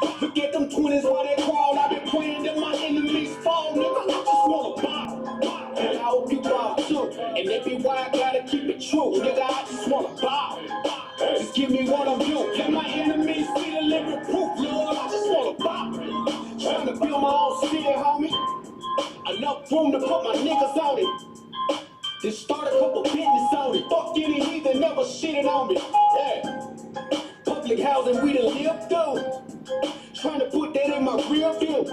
Look at them 20s while they crawl. I been praying that my enemies fall, nigga. I just wanna ball. And I hope you ball too. And they be why I gotta keep it true, nigga. I just wanna ball. Just give me what I'm due. Let my enemies see the living proof, Lord. I just wanna ball. Trying to build my own city, homie. Enough room to put my niggas on it. Then start a couple business on it. Fuck any heathen, never shitting on me. Yeah. Public housing we done lived through. Trying to put that in my rear view.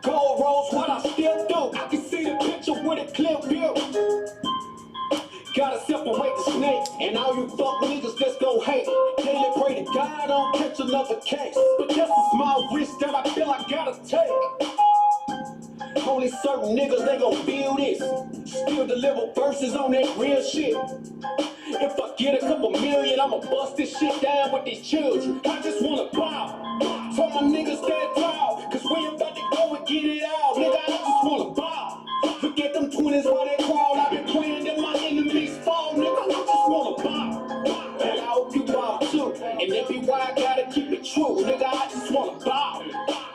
Gold rolls, what I still do. I can see the picture with a clear view. Gotta separate the snake and all you fuck niggas that's gon' hate. Daily pray to God I don't catch another case. But that's a small risk that I feel I gotta take. Only certain niggas, they gon' feel this. Still deliver verses on that real shit. If I get a couple million, I'ma bust this shit down with these children. I just wanna bow. So my niggas stand tall, cause we about to go and get it out. Nigga, I just wanna bow. Look at them 20s while they crawl. I been praying that my enemies fall. Nigga, I just wanna bow. And I hope you bow too. And that be why I gotta keep it true. Nigga, I just wanna bow.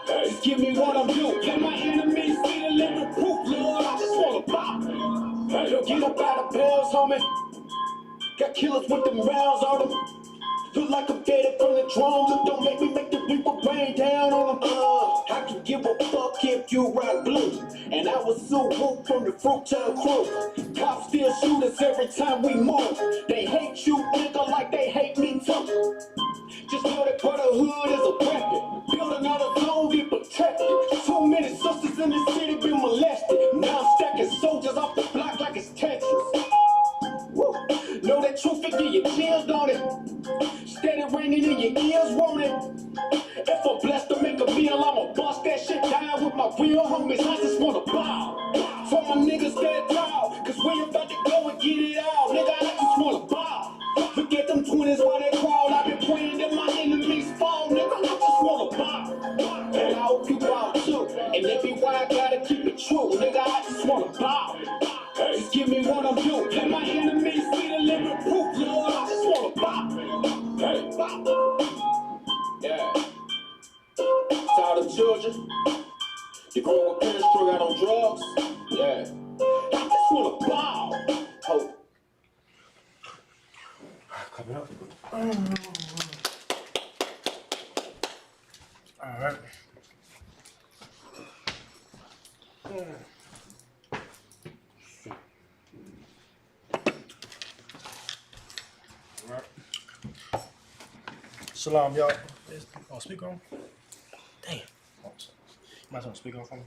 Just give me what I'm due. Let my enemies see the living proof, Lord. I just wanna bop. Hey, get up out of bells, homie. Got killers with them rounds on them. Look like I'm dead from the drone. Look, don't make me make the reaper rain down on them. I can give a fuck if you rock blue. And I was so woke from the Fruitvale crew. Cops still shoot us every time we move. They hate you, nigga, like they hate me too. Just know that brotherhood is a weapon. Build another zone, be protected. Too many sisters in the city been molested. Now I'm stacking soldiers off the block like it's Texas. Woo. Know that truth can give you chills, don't it? Steady ringing in your ears, won't it? If I'm blessed to make a meal, I'ma bust that shit down with my real homies. I just wanna bow. So my niggas stand tall, cause we about to go and get it out. Nigga, I just wanna bow. Look at them 20s while they crawl. I been praying that my enemies fall. Nigga, I just wanna bow. And I hope you bow too. And that be why I gotta keep it true. Nigga, I just wanna bow. Just give me what I'm due. Let my enemies see the living proof, Lord. I just wanna bow. Hey, bow. Yeah. To all the children, you grow up parents strung out on drugs. Yeah. I just wanna bow. Hope. Coming up. All right. All right. Shalom, y'all. Oh, speaker on? Damn. Oh, might want to speak on for me.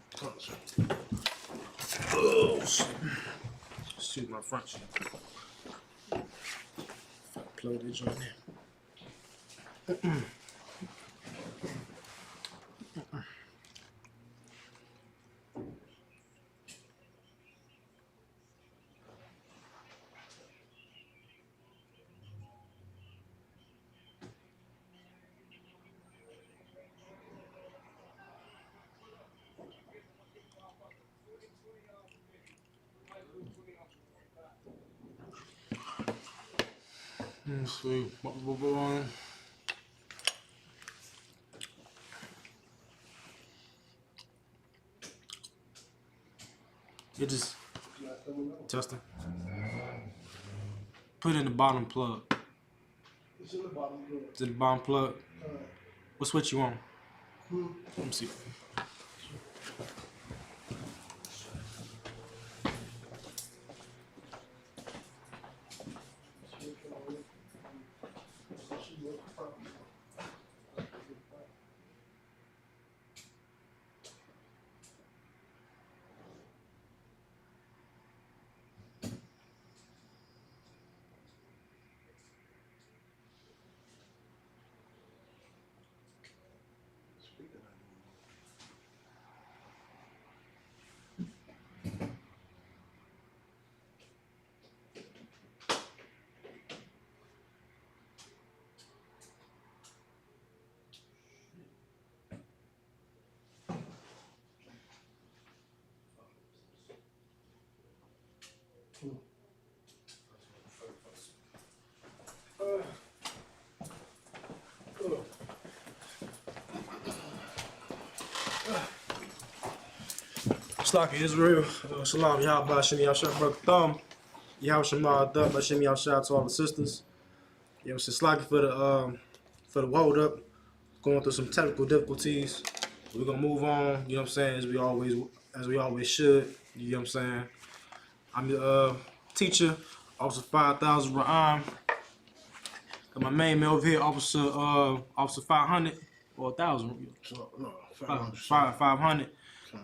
Oh, shit. Shoot my front shit. Plug this joint in. Let's see. It just Justin. Put it in the bottom plug. It's in the bottom plug. It's in the bottom plug. What switch you on? Let me see. Isupk Israel, Salam, Yahweh, Shimmy, Yahshua, broke thumb. Yahweh Shema, Dub, Shimmy, Yahshua to all the sisters. You know, Isupk for the hold up, going through some technical difficulties. We're gonna move on, you know what I'm saying, as we always should, you know what I'm saying. I'm the teacher, Officer 5000 Ra'am. Got my main man over here, Officer 500 or 1,000. So, no, 500.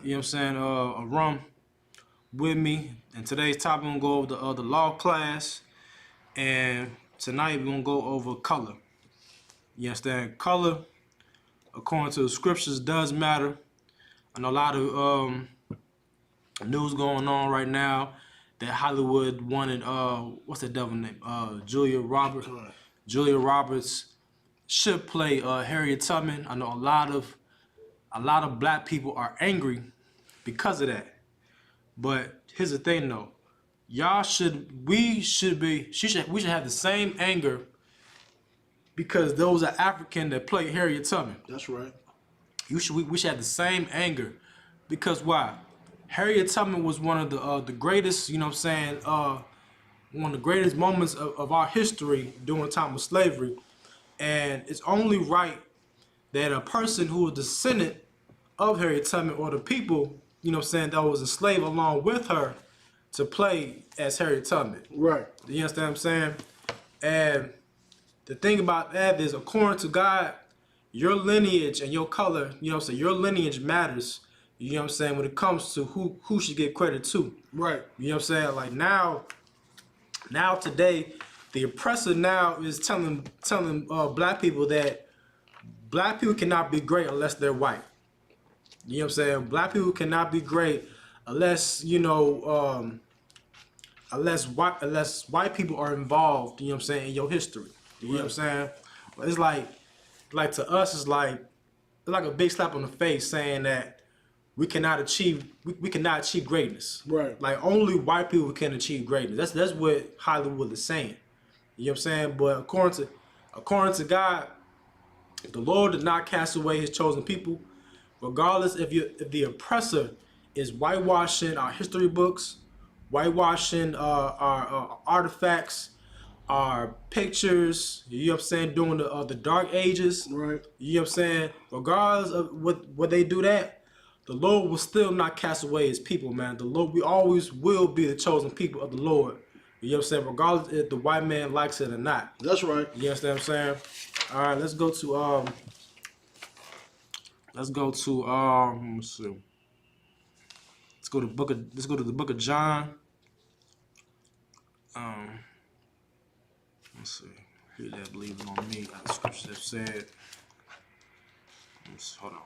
You know what I'm saying? A rum with me. And today's topic, we're gonna go over the law class. And tonight we're gonna go over color. You understand? Color, according to the scriptures, does matter. I know a lot of news going on right now that Hollywood wanted what's that devil name? Julia Roberts. Julia Roberts should play Harriet Tubman. I know a lot of black people are angry because of that. But here's the thing though. We should have the same anger because those are African that play Harriet Tubman. That's right. We should have the same anger because why? Harriet Tubman was one of the greatest, you know what I'm saying, one of the greatest moments of our history during the time of slavery. And it's only right that a person who was descendant of Harriet Tubman or the people, you know what I'm saying, that was enslaved along with her to play as Harriet Tubman. Right. You understand what I'm saying? And the thing about that is, according to God, your lineage and your color, you know what I'm saying, your lineage matters, you know what I'm saying, when it comes to who should get credit to. Right. You know what I'm saying? Like now today, the oppressor now is telling black people that black people cannot be great unless they're white. You know what I'm saying? Black people cannot be great unless, you know, unless white people are involved, you know what I'm saying, in your history. You know what I'm saying? It's like to us, it's like a big slap on the face saying that we cannot achieve greatness. Right. Like only white people can achieve greatness. That's what Hollywood is saying. You know what I'm saying? But according to God, the Lord did not cast away his chosen people. Regardless if the oppressor is whitewashing our history books, whitewashing our artifacts, our pictures, you know what I'm saying, during the dark ages. Right. You know what I'm saying? Regardless of what they do that, the Lord will still not cast away his people, man. The Lord, we always will be the chosen people of the Lord. You know what I'm saying? Regardless if the white man likes it or not. That's right. You understand what I'm saying? All right, let's go to let me see. Let's go to the book of John. Let's see. He that believing on me, as the scriptures have said. Hold on.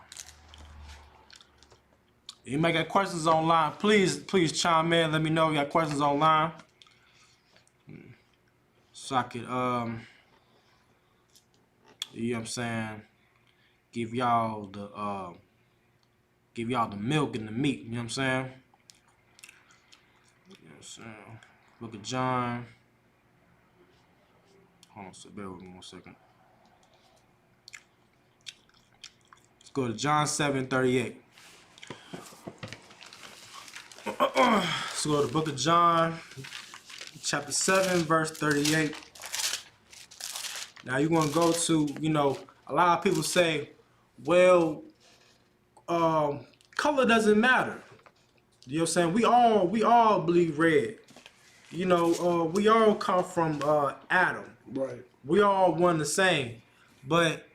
Anybody got questions online? Please chime in. Let me know if you got questions online, so I could you know what I'm saying, give y'all the milk and the meat. You know what I'm saying? You know what I'm saying? Book of John. Hold on, so bear with me 1 second. Let's go to John 7:38. Let's go to the book of John, chapter 7, verse 38. Now you're gonna go to, you know, a lot of people say, well, color doesn't matter. You know what I'm saying? We all bleed red. You know, we all come from Adam. Right. We all one the same. But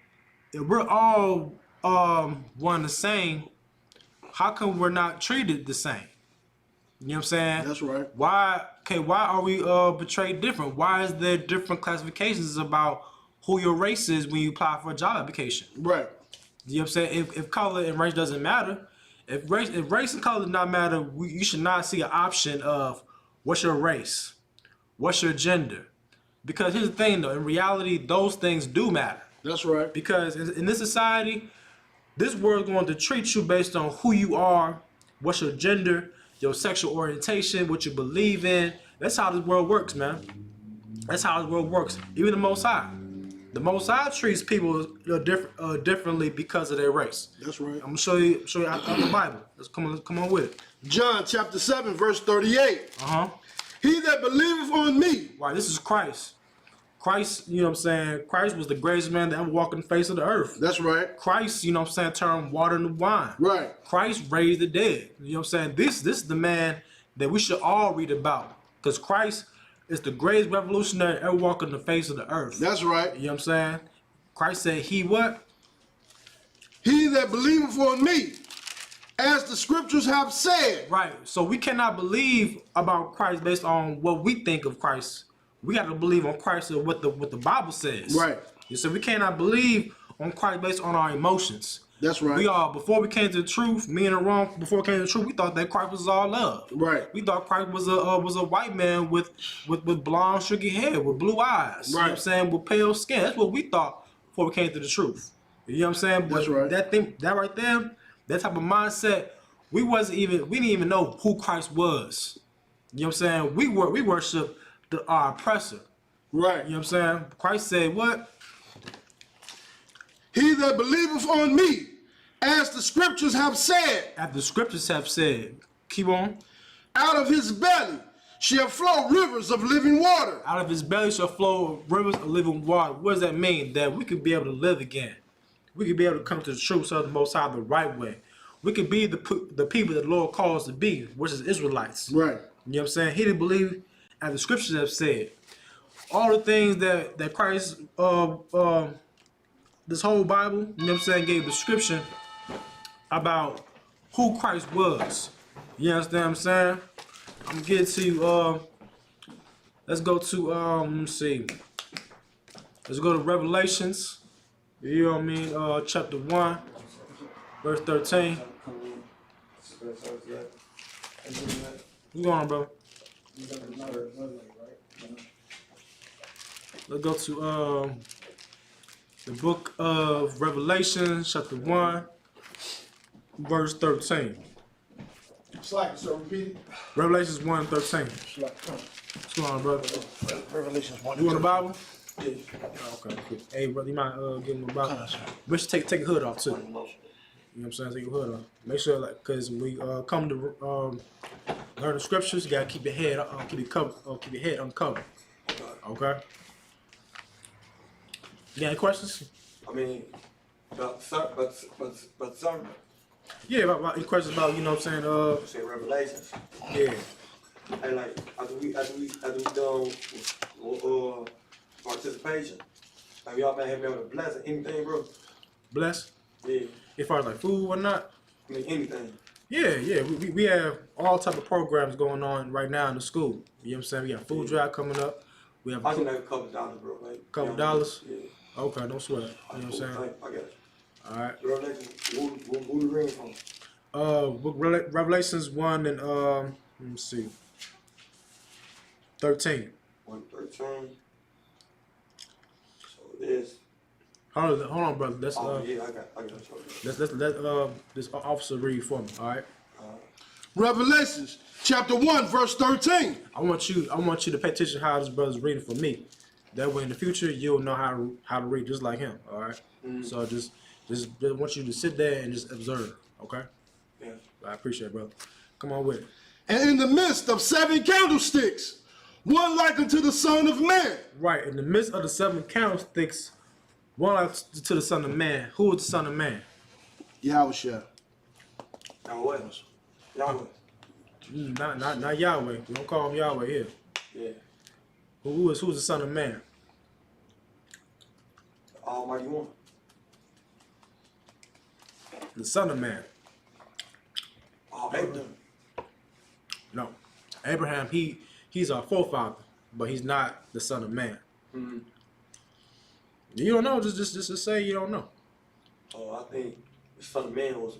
if we're all one the same, how come we're not treated the same? You know what I'm saying? That's right. Why are we portrayed different? Why is there different classifications about who your race is when you apply for a job application? Right. You know what I'm saying? If color and race doesn't matter, if race and color do not matter, you should not see an option of what's your race, what's your gender. Because here's the thing though, in reality, those things do matter. That's right. Because in this society, this world's going to treat you based on who you are, what's your gender, your sexual orientation, what you believe in. That's how this world works, man. That's how this world works. Even the Most High. The Most High treats people differently because of their race. That's right. I'm gonna show you out of the Bible. Let's come on with it. John chapter 7, verse 38. Uh-huh. He that believeth on me. Right, this is Christ. Christ, you know what I'm saying? Christ was the greatest man that ever walked on the face of the earth. That's right. Christ, you know what I'm saying, turned water into wine. Right. Christ raised the dead. You know what I'm saying? This is the man that we should all read about. Because Christ is the greatest revolutionary ever walked on the face of the earth. That's right. You know what I'm saying? Christ said, he what? He that believeth on me, as the scriptures have said. Right. So we cannot believe about Christ based on what we think of Christ. We got to believe on Christ and what the Bible says. Right. You see, we cannot believe on Christ based on our emotions. That's right. We all, before we came to the truth, me and Aaron, before we came to the truth, we thought that Christ was all love. Right. We thought Christ was a white man with blonde, sugar hair, with blue eyes. You know what I'm saying? With pale skin. That's what we thought before we came to the truth. You know what I'm saying? But that's right. That right there, that type of mindset, we didn't even know who Christ was. You know what I'm saying? We worship our oppressor. Right. You know what I'm saying? Christ said what? He that believeth on me, as the scriptures have said. As the scriptures have said. Keep on. Out of his belly shall flow rivers of living water. Out of his belly shall flow rivers of living water. What does that mean? That we could be able to live again. We could be able to come to the truth of the Most High the right way. We could be the people that the Lord calls to be, which is Israelites. Right. You know what I'm saying? He didn't believe, as the scriptures have said. All the things that Christ, this whole Bible, you know what I'm saying, gave description about who Christ was. You understand what I'm saying? I'm gonna get to let's go to let me see. Let's go to Revelations. You know what I mean? Chapter 1, verse 13. What's going on, bro? Let's go to the book of Revelation, chapter 1, verse 13. Slack, so repeat it. Revelations 1, 13. Slack, What's going on, brother? Revelations 1. You want a Bible? Yeah. Oh, okay, cool. Hey, brother, you might give him a Bible. Make sure take a hood off, too. You know what I'm saying? Take your hood off. Make sure, like, because when we come to learn the scriptures, you gotta keep your head, keep your head uncovered. Okay. You got any questions? I mean, but some Yeah, about any questions about, you know what I'm saying? say Revelations. Yeah. And like after we done participation, like y'all been having able to bless or anything, bro. Bless? Yeah. As far as like food or whatnot? I mean anything. Yeah. We have all type of programs going on right now in the school. You know what I'm saying? We got food drive coming up. We have I can make a couple dollars, bro. Like couple dollars? Yeah. Okay, don't sweat. You know what I'm saying? I got you. All right. Revelations, who we reading from? Book Revelations 1 and let me see, 13. 1:13. So it is. Hold on, brother. Let's Yeah, I got you. let this officer read for me. All right. Revelations chapter 1, verse 13. I want you to pay attention to how this brother's reading for me. That way, in the future, you'll know how to read just like him. All right. So just want you to sit there and just observe. Okay. Yeah. I appreciate it, brother. Come on with it. And in the midst of 7 candlesticks, one like unto the Son of Man. Right. In the midst of the 7 candlesticks, one like to the Son of Man. Who is the Son of Man? Yahushua. Yahweh. Not Yahweh. We don't call him Yahweh here. Yeah. Who's the Son of Man? The Almighty One. The Son of Man. Abraham. No. Abraham, he's our forefather, but he's not the Son of Man. Mm-hmm. You don't know, just say you don't know. I think the Son of Man was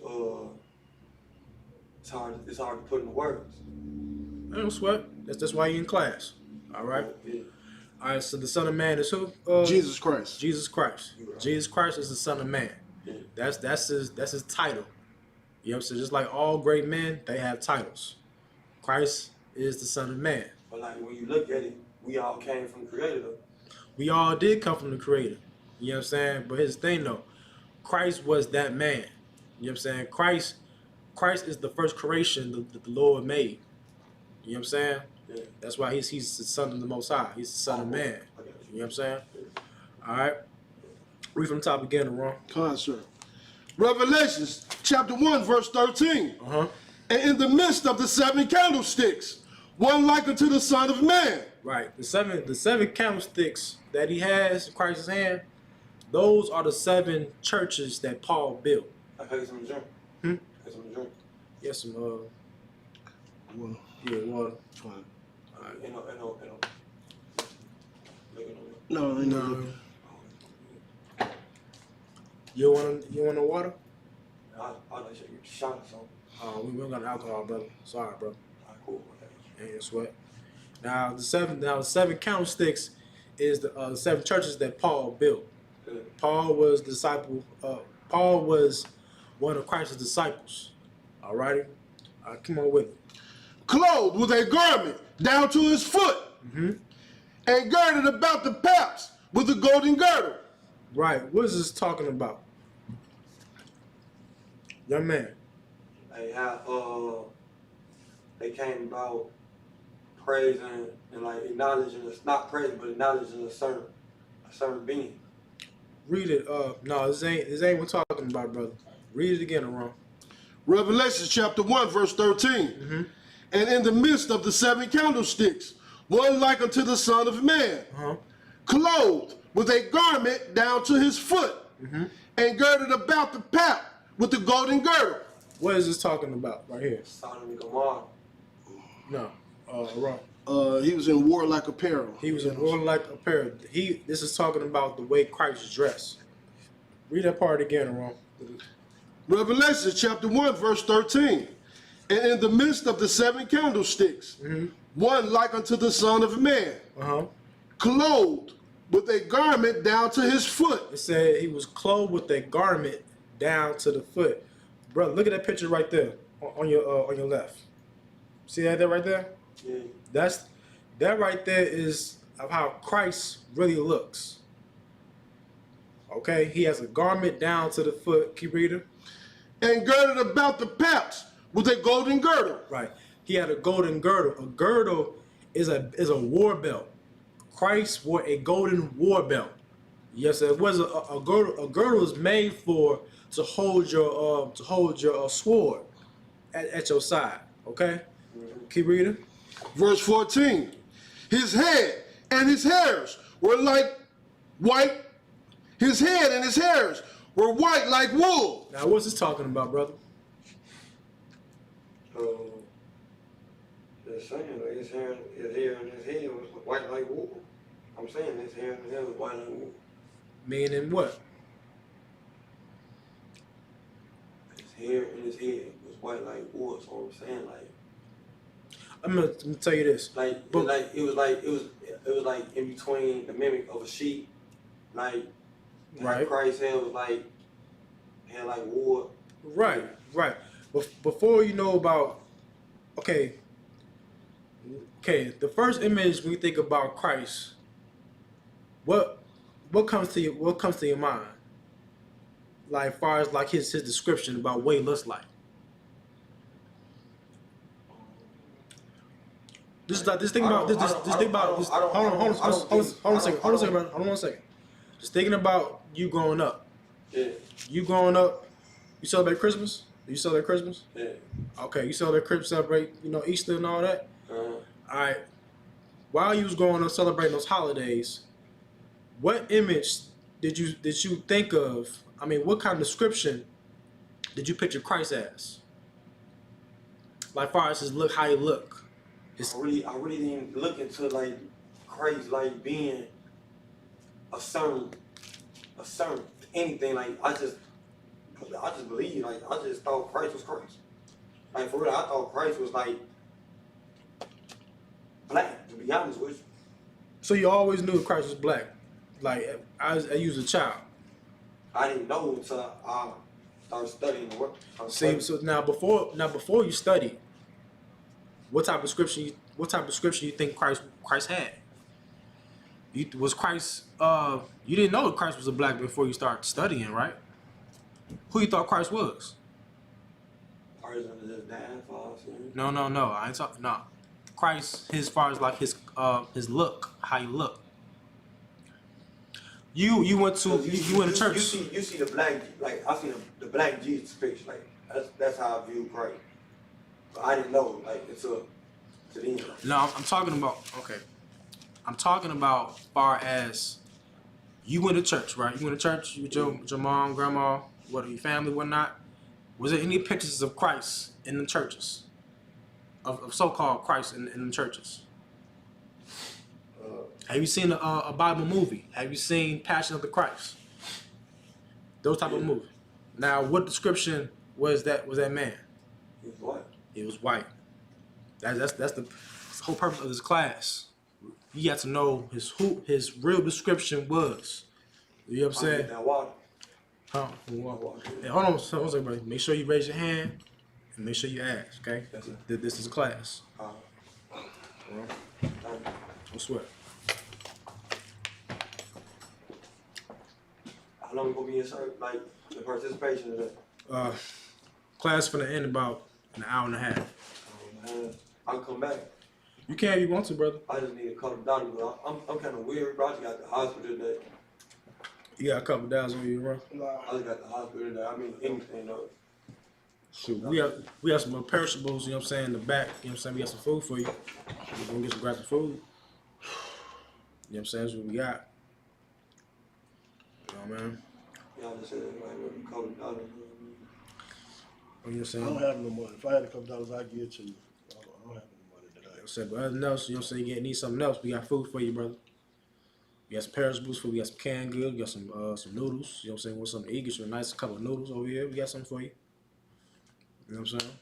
it's hard to put into words. I don't sweat. That's why you're in class. All right. Yeah. All right. So the Son of Man is who? Jesus Christ. Jesus Christ. Right. Jesus Christ is the Son of Man. Yeah. That's his title. You know what I'm saying? Just like all great men, they have titles. Christ is the Son of Man. But like when you look at it, we all came from Creator though. We all did come from the Creator. You know what I'm saying? But here's the thing though. Christ was that man. You know what I'm saying? Christ is the first creation that the Lord made. You know what I'm saying? Yeah. That's why he's the son of the Most High. He's the son of man. You know what I'm saying? All right. Read from the top again, Ron. Concert. Revelations chapter 1, verse 13. And in the midst of the 7 candlesticks, one like unto the Son of Man. Right. The seven candlesticks that he has in Christ's hand, those are the 7 churches that Paul built. I heard some drink. Hmm? Heard some drink. Yes, some Well, yeah, water. fine. Ain't no. No, No. You want no water? I'll let you get a shot or something. We don't got alcohol, brother. Sorry, bro. All right, cool. Ain't sweat. Now the seven candlesticks is the 7 churches that Paul built. Good. Paul was disciple. Paul was one of Christ's disciples. Alrighty, come on with it. Clothed with a garment down to his foot, and girded about the paps with a golden girdle. Right. What is this talking about, young man? Hey, how they came about praising and like acknowledging us, not praising, but acknowledging a certain being. Read it. No, this ain't what we're talking about, brother. Read it again, Ron. Revelation chapter 1, verse 13. And in the midst of the 7 candlesticks, one like unto the Son of Man, clothed with a garment down to his foot, and girded about the pap with the golden girdle. What is this talking about right here? Sodom and Gomorrah. No, Ron. He was in warlike apparel. He was in warlike apparel. This is talking about the way Christ dressed. Read that part again, Ron. Revelation chapter 1, verse 13. And in the midst of the 7 candlesticks, one like unto the Son of Man, clothed with a garment down to his foot. It said he was clothed with a garment down to the foot. Bro, look at that picture right there on your left. See that right there? Yeah. That right there is of how Christ really looks. Okay, he has a garment down to the foot. Keep reading. And girded about the paps with a golden girdle. Right. He had a golden girdle. A girdle is a war belt. Christ wore a golden war belt. Yes, it was a girdle. A girdle is made to hold your sword at your side. Okay. Keep reading. Verse 14. His head and his hairs were like white. His head and his hairs were white like wool. Now, what's this talking about, brother? They're saying like his hair and his head was white like wool. I'm saying his hair and his head was white like wool. Meaning what? His hair and his head was white like wool. So I'm saying like. I'm gonna tell you this. It was like in between the mimic of a sheep, like Right. Christ's hair was had like wool. Right. Before you know about, okay. The first image when you think about Christ, what comes to your mind? Like, as far as like his description about what he looks like. Just think about. Hold on a second. Just thinking about you growing up. Yeah. You growing up, you celebrate Christmas? Do you celebrate Christmas? Yeah. Okay, you celebrate, Easter and all that? All right. While you was growing up celebrating those holidays, what image did you think of? I mean, what kind of description did you picture Christ as? Like, far as his look, how he look? I really didn't look into like Christ like being a certain anything. Like I just believe, like I just thought Christ was Christ. Like for real, I thought Christ was like black, to be honest with you. So you always knew Christ was black, like as you was a child. I didn't know until I started studying the work. See, so now before you studied, what type of description you think Christ had? Was Christ? You didn't know Christ was a black before you started studying, right? Who you thought Christ was? Person just dying for us. No. I ain't talking. No, Christ. As far as like his look, how you look. You went to went to church. You see the black, like I seen the black Jesus picture, like that's how I view Christ. But I didn't know like until to the end. No, I'm talking about I'm talking about far as you went to church, right? You went to church with your mom, grandma, what your family, whatnot. Was there any pictures of Christ in the churches? Of so-called Christ in the churches? Have you seen a Bible movie? Have you seen Passion of the Christ? Those type of movies. Now, what description was that man? He was white. He was white. That's the whole purpose of this class. You got to know his real description was. You know what I'm saying? That water. Huh? Hey, hold on, everybody. Make sure you raise your hand and make sure you ask. Okay? This is a class. I swear. How long we gonna be in service? Like the participation of that? Class finna end about an hour and a half. I'll come back. You can if you want to, brother. I just need a couple dollars, but I'm kind of weird, bro. I just got the hospital today. You got a couple dollars on you, bro? I just got the hospital today. I mean, anything though. Shoot, we have some perishables, you know what I'm saying, in the back. You know what I'm saying? We got some food for you. We're gonna get some grab some food. You know what I'm saying? That's what we got. You know, man. Y'all just said like a couple dollars. You know what I'm I saying? don't have no money. If I had a couple dollars, I'd give it to you. I don't have no money today. I said, but other than else, you know what I'm saying, you need something else. We got food for you, brother. We got some perishables for you. We got some canned goods. We got some noodles. You know what I'm saying? Want something to eat? Get you a nice couple of noodles over here. We got something for you. You know what I'm saying?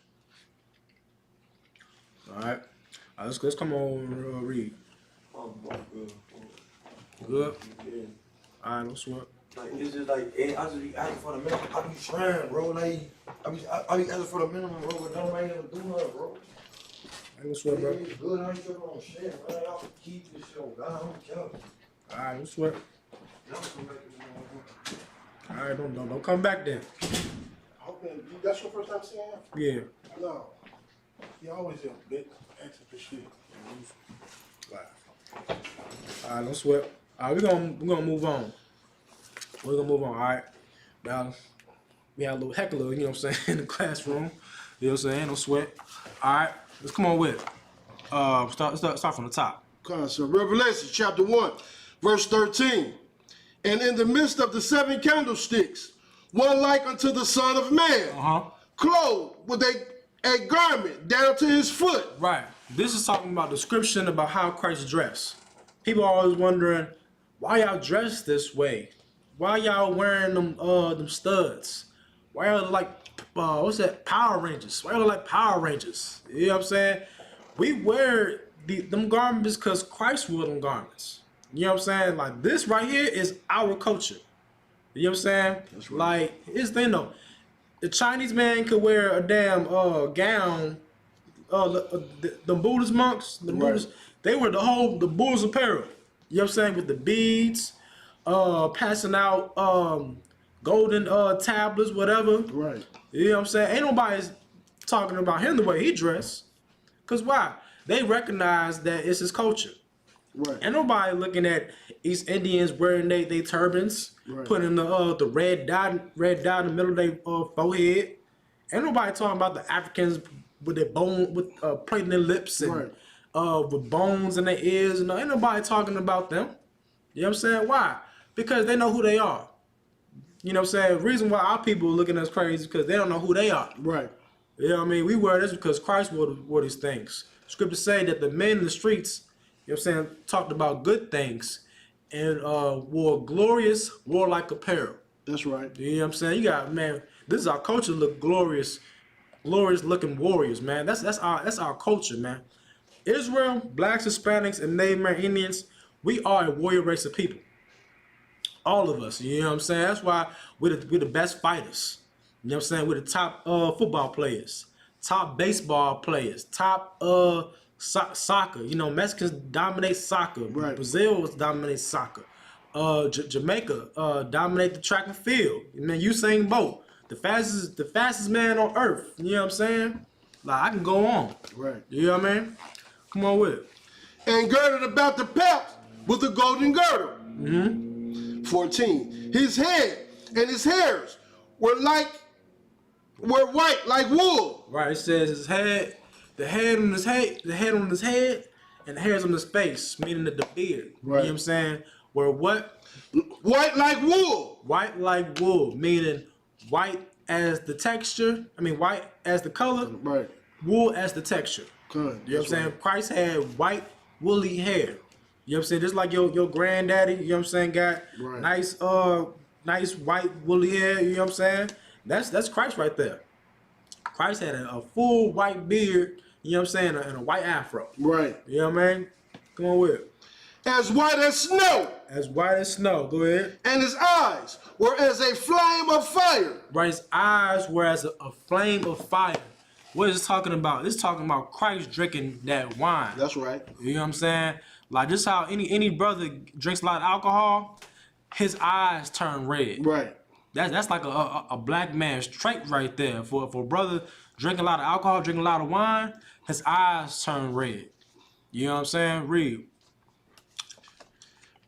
All right. Let's come on and read. Oh, good. Good? Yeah. All right, let's work. Like, it's just like, I just be asking for the minimum. I be trying, bro. Like, I be asking for the minimum, bro, but don't ain't able to do nothing, bro. Hey, let's work, bro. It's good. I ain't tripping on shit, man. Y'all can keep this shit on God. I don't care. All right, let's work. Y'all can make it. All right, don't come back then. Okay, that's your first time seeing him? Yeah. No. He always a bit asking for shit. All right, let's sweat. All right, we're gonna move on. We're gonna move on. All right. Now we had a little heckler, you know what I'm saying, in the classroom. You know what I'm saying? No sweat. All right, let's come on with it. Start from the top. Okay, so Revelation chapter 1, verse 13. And in the midst of the 7 candlesticks, one like unto the Son of Man, clothed with a garment down to his foot. Right. This is talking about description about how Christ dressed. People are always wondering, why y'all dressed this way? Why y'all wearing them studs? Why y'all like what's that? Power Rangers. Why y'all like Power Rangers? You know what I'm saying? We wear them garments because Christ wore them garments. You know what I'm saying? Like this right here is our culture. You know what I'm saying? That's right. Like here's the thing though. The Chinese man could wear a damn gown. The Buddhist monks, the Buddhists, they wear the Buddhist apparel. You know what I'm saying? With the beads, passing out golden tablets, whatever. Right. You know what I'm saying? Ain't nobody talking about him the way he dressed. Cause why? They recognize that it's his culture. Right. Ain't nobody looking at East Indians wearing they turbans, putting the red dot in the middle of their forehead. Ain't nobody talking about the Africans with their plating their lips and with bones in their ears. And ain't nobody talking about them. You know what I'm saying? Why? Because they know who they are. You know what I'm saying? The reason why our people are looking at us crazy is because they don't know who they are. Right. You know what I mean? We wear this because Christ wore these things. Scriptures say that the men in the streets, you know what I'm saying, talked about good things and wore glorious, warlike apparel. That's right. You know what I'm saying? You got, man, this is our culture, look glorious looking warriors, man. That's our culture, man. Israel, blacks, Hispanics, and Native American Indians, we are a warrior race of people. All of us, you know what I'm saying? That's why we're the best fighters. You know what I'm saying? We're the top football players, top baseball players, top soccer. You know, Mexicans dominate soccer. Right. Brazil dominates soccer. Jamaica dominate the track and field. Man, Usain Bolt, the fastest man on earth. You know what I'm saying? Like, I can go on. Right. You know what I mean? Come on with it. And girded about the pelt with a golden girdle. 14. His head and his hairs were white like wool. Right. It says his head, the head on his head, and the hairs on his face, meaning the beard. Right. You know what I'm saying? Were what? White like wool. White like wool, meaning white as the texture. I mean, white as the color. Right. Wool as the texture. Good. You know what I'm saying? Right. Christ had white, woolly hair. You know what I'm saying? Just like your granddaddy, you know what I'm saying, got Right. nice white woolly hair, you know what I'm saying? That's Christ right there. Christ had a full white beard, you know what I'm saying, and a white afro. Right. You know what I mean? Come on with it. As white as snow. As white as snow. Go ahead. And his eyes were as a flame of fire. Right, his eyes were as a flame of fire. What is it talking about? It's talking about Christ drinking that wine. That's right. You know what I'm saying? Like, just how any brother drinks a lot of alcohol, his eyes turn red. Right. That's like a black man's trait right there. For a brother drinking a lot of alcohol, drinking a lot of wine, his eyes turn red. You know what I'm saying? Read.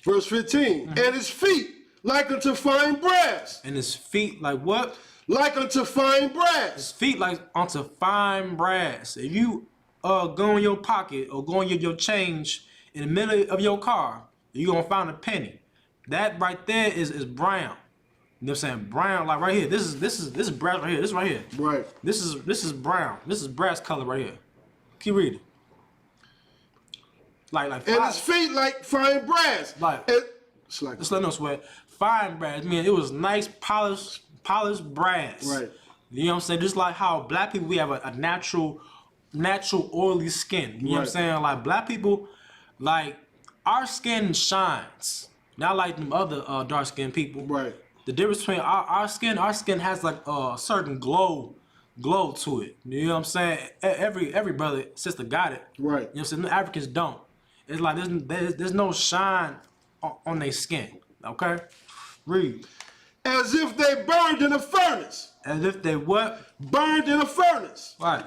Verse 15. And his feet like unto fine brass. And his feet like what? Like unto fine brass. His feet like onto fine brass. If you go in your pocket or go in your change in the middle of your car, you're gonna find a penny. That right there is brown. You know what I'm saying? Brown, like right here. This is brass right here. This right here. Right. This is brown. This is brass color right here. Keep reading. Like And his feet like fine brass. Like- It's like just let no sweat. Fine brass, meaning it was nice polished brass. Right. You know what I'm saying? Just like how black people, we have a natural oily skin. You know what I'm Right. saying? Like black people, like our skin shines. Not like them other dark skinned people. Right. The difference between our skin has like a certain glow to it. You know what I'm saying? Every brother, sister got it. Right. You know what I'm saying? The Africans don't. It's like there's no shine on their skin. Okay? Read. As if they burned in a furnace. As if they what? Burned in a furnace. Right.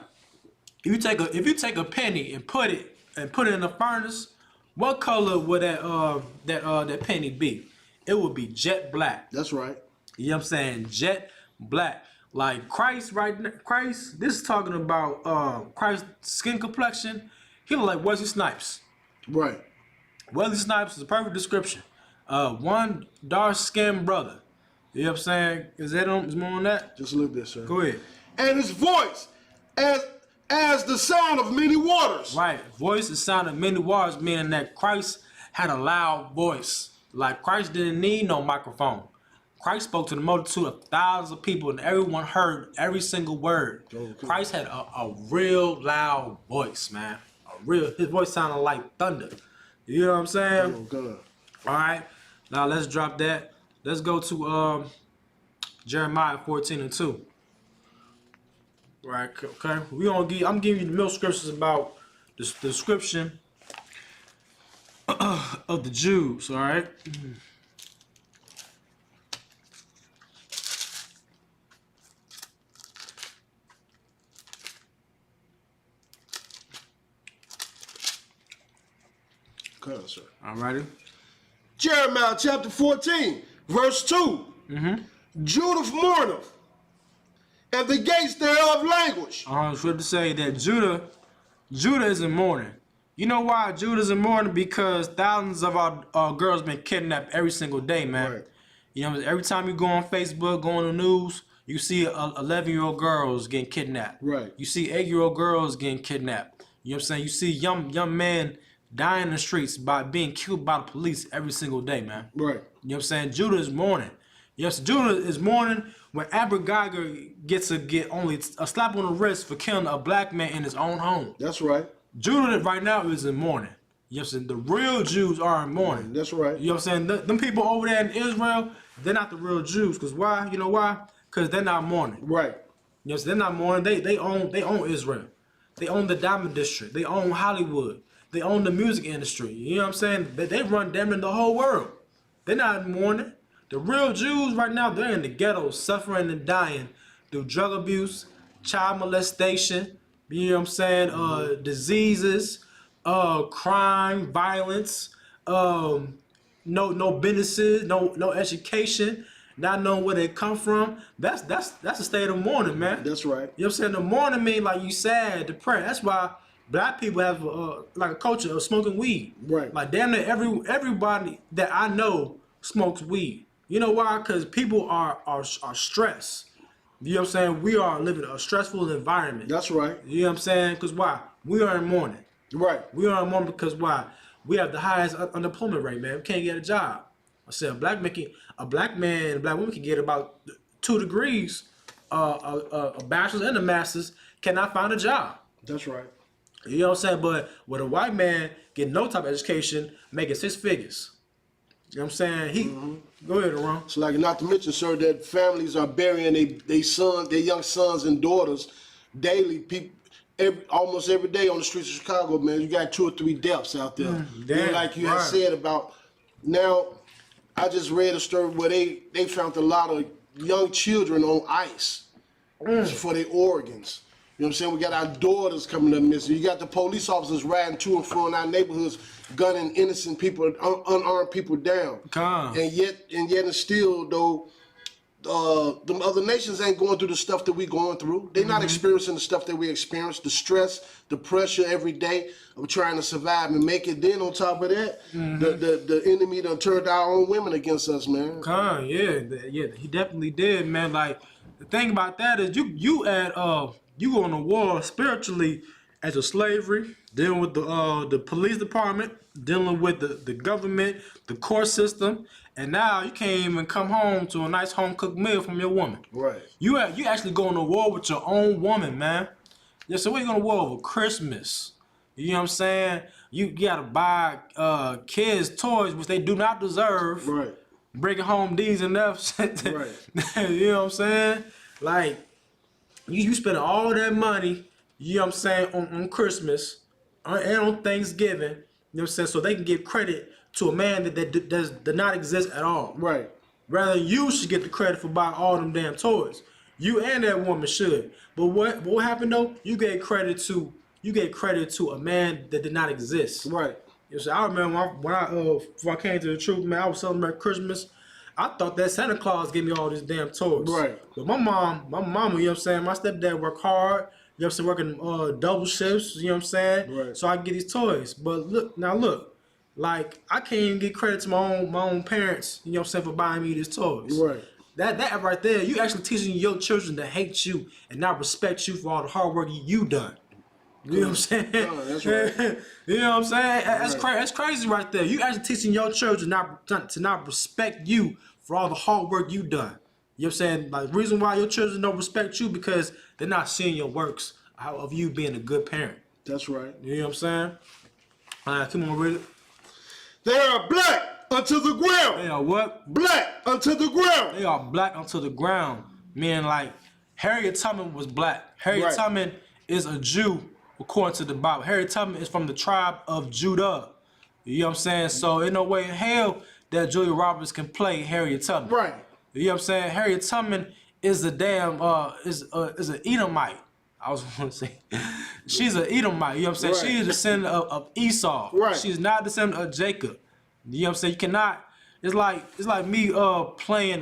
If you take a penny and put it in the furnace, what color would that penny be? It would be jet black. That's right. You know what I'm saying? Jet black. Like Christ right now, Christ, this is talking about Christ's skin complexion. He look like Wesley Snipes. Right. Wesley Snipes is a perfect description. One dark-skinned brother. You know what I'm saying? Is more on that? Just a little bit, sir. Go ahead. And his voice as the sound of many waters. Right. Voice is sound of many waters, meaning that Christ had a loud voice. Like Christ didn't need no microphone. Christ spoke to the multitude of thousands of people and everyone heard every single word. Okay. Christ had a real loud voice, man. His voice sounded like thunder. You know what I'm saying? Oh, God. All right. Now let's drop that. Let's go to Jeremiah 14:2. Right, okay. I'm giving you the middle scriptures about the description of the Jews, all right? Come on, sir. All righty. Jeremiah chapter 14, verse 2. Judah mourneth, and the gates thereof languish. I was going to say that Judah is in mourning. You know why Judah's in mourning? Because thousands of our girls been kidnapped every single day, man. Right. You know, every time you go on Facebook, go on the news, you see 11-year-old girls getting kidnapped. Right. You see 8-year-old girls getting kidnapped. You know what I'm saying? You see young men dying in the streets by being killed by the police every single day, man. Right. You know what I'm saying? Judah is mourning. Yes, Judah is mourning when Amber Geiger gets to get only a slap on the wrist for killing a black man in his own home. That's right. Judah right now is in mourning. You know what I'm saying? The real Jews are in mourning. That's right. You know what I'm saying? Them people over there in Israel, they're not the real Jews. Because why? You know why? Because they're not mourning. Right. You know, so they're not mourning. They own Israel. They own the Diamond District. They own Hollywood. They own the music industry. You know what I'm saying? They run damn near the whole world. They're not in mourning. The real Jews right now, they're in the ghettos, suffering and dying through drug abuse, child molestation, you know what I'm saying, diseases, crime, violence, no businesses, no education, not knowing where they come from. That's the state of mourning, man. That's right. You know what I'm saying? The mourning mean like you sad, depressed. That's why black people have like a culture of smoking weed. Right. Like damn near everybody that I know smokes weed. You know why? Because people are stressed. You know what I'm saying? We are living a stressful environment. That's right. You know what I'm saying? Because why? We are in mourning. Right. We are in mourning because why? We have the highest unemployment rate, man. We can't get a job. I said a black man and a black woman can get about 2 degrees, a bachelor's and a master's, cannot find a job. That's right. You know what I'm saying? But with a white man getting no type of education, making 6 figures. You know what I'm saying? Go ahead, Ron. So, like, not to mention, sir, that families are burying their young sons and daughters daily. People, almost every day on the streets of Chicago, man, you got 2 or 3 deaths out there. Damn, like you had right. said about, now, I just read a story where they found a lot of young children on ice for their organs. You know what I'm saying? We got our daughters coming up missing. You got the police officers riding to and from our neighborhoods, gunning innocent people, unarmed people down. And yet and still, though, the other nations ain't going through the stuff that we going through. They're not experiencing the stuff that we experience, the stress, the pressure every day of trying to survive and make it. Then on top of that, the enemy done turned our own women against us, man. Yeah, he definitely did, man. Like the thing about that is you go on a war spiritually as a slavery, dealing with the police department, dealing with the government, the court system, and now you can't even come home to a nice home cooked meal from your woman. Right. You actually going to war with your own woman, man. Yeah, so we're going to war over Christmas. You know what I'm saying? You gotta buy kids toys which they do not deserve. Right. Bringing home D's and F's. Right. You know what I'm saying? Like you spending all that money, you know what I'm saying, on Christmas and on Thanksgiving, you know what I'm saying, so they can give credit to a man that does not exist at all. Right. Rather, you should get the credit for buying all them damn toys. You and that woman should. But what happened though? You gave credit to a man that did not exist. Right. You know, so I remember when before I came to the truth, man, I was celebrating Christmas. I thought that Santa Claus gave me all these damn toys. Right. But my mama, you know what I'm saying, my stepdad worked hard, you know what I'm saying, working double shifts, you know what I'm saying? Right. So I can get these toys. But look, like I can't even get credit to my own parents, you know what I'm saying, for buying me these toys. Right. That right there, you actually teaching your children to hate you and not respect you for all the hard work you done. You know what I'm saying? Oh, that's right. You know what I'm saying? That's crazy right there. You actually teaching your children to not respect you for all the hard work you done. You know what I'm saying? Like the reason why your children don't respect you because they're not seeing your works of you being a good parent. That's right. You know what I'm saying? All right, come on, read it. They are black unto the ground. They are what? Black unto the ground. They are black unto the ground. Meaning like Harriet Tubman was black. Harriet Tubman is a Jew. According to the Bible, Harriet Tubman is from the tribe of Judah. You know what I'm saying? So in no way in hell that Julia Roberts can play Harriet Tubman. Right. You know what I'm saying? Harriet Tubman is a damn is an Edomite. I was gonna say she's an Edomite. You know what I'm saying? Right. She is a descendant of Esau. Right. She's not a descendant of Jacob. You know what I'm saying? You cannot. It's like me playing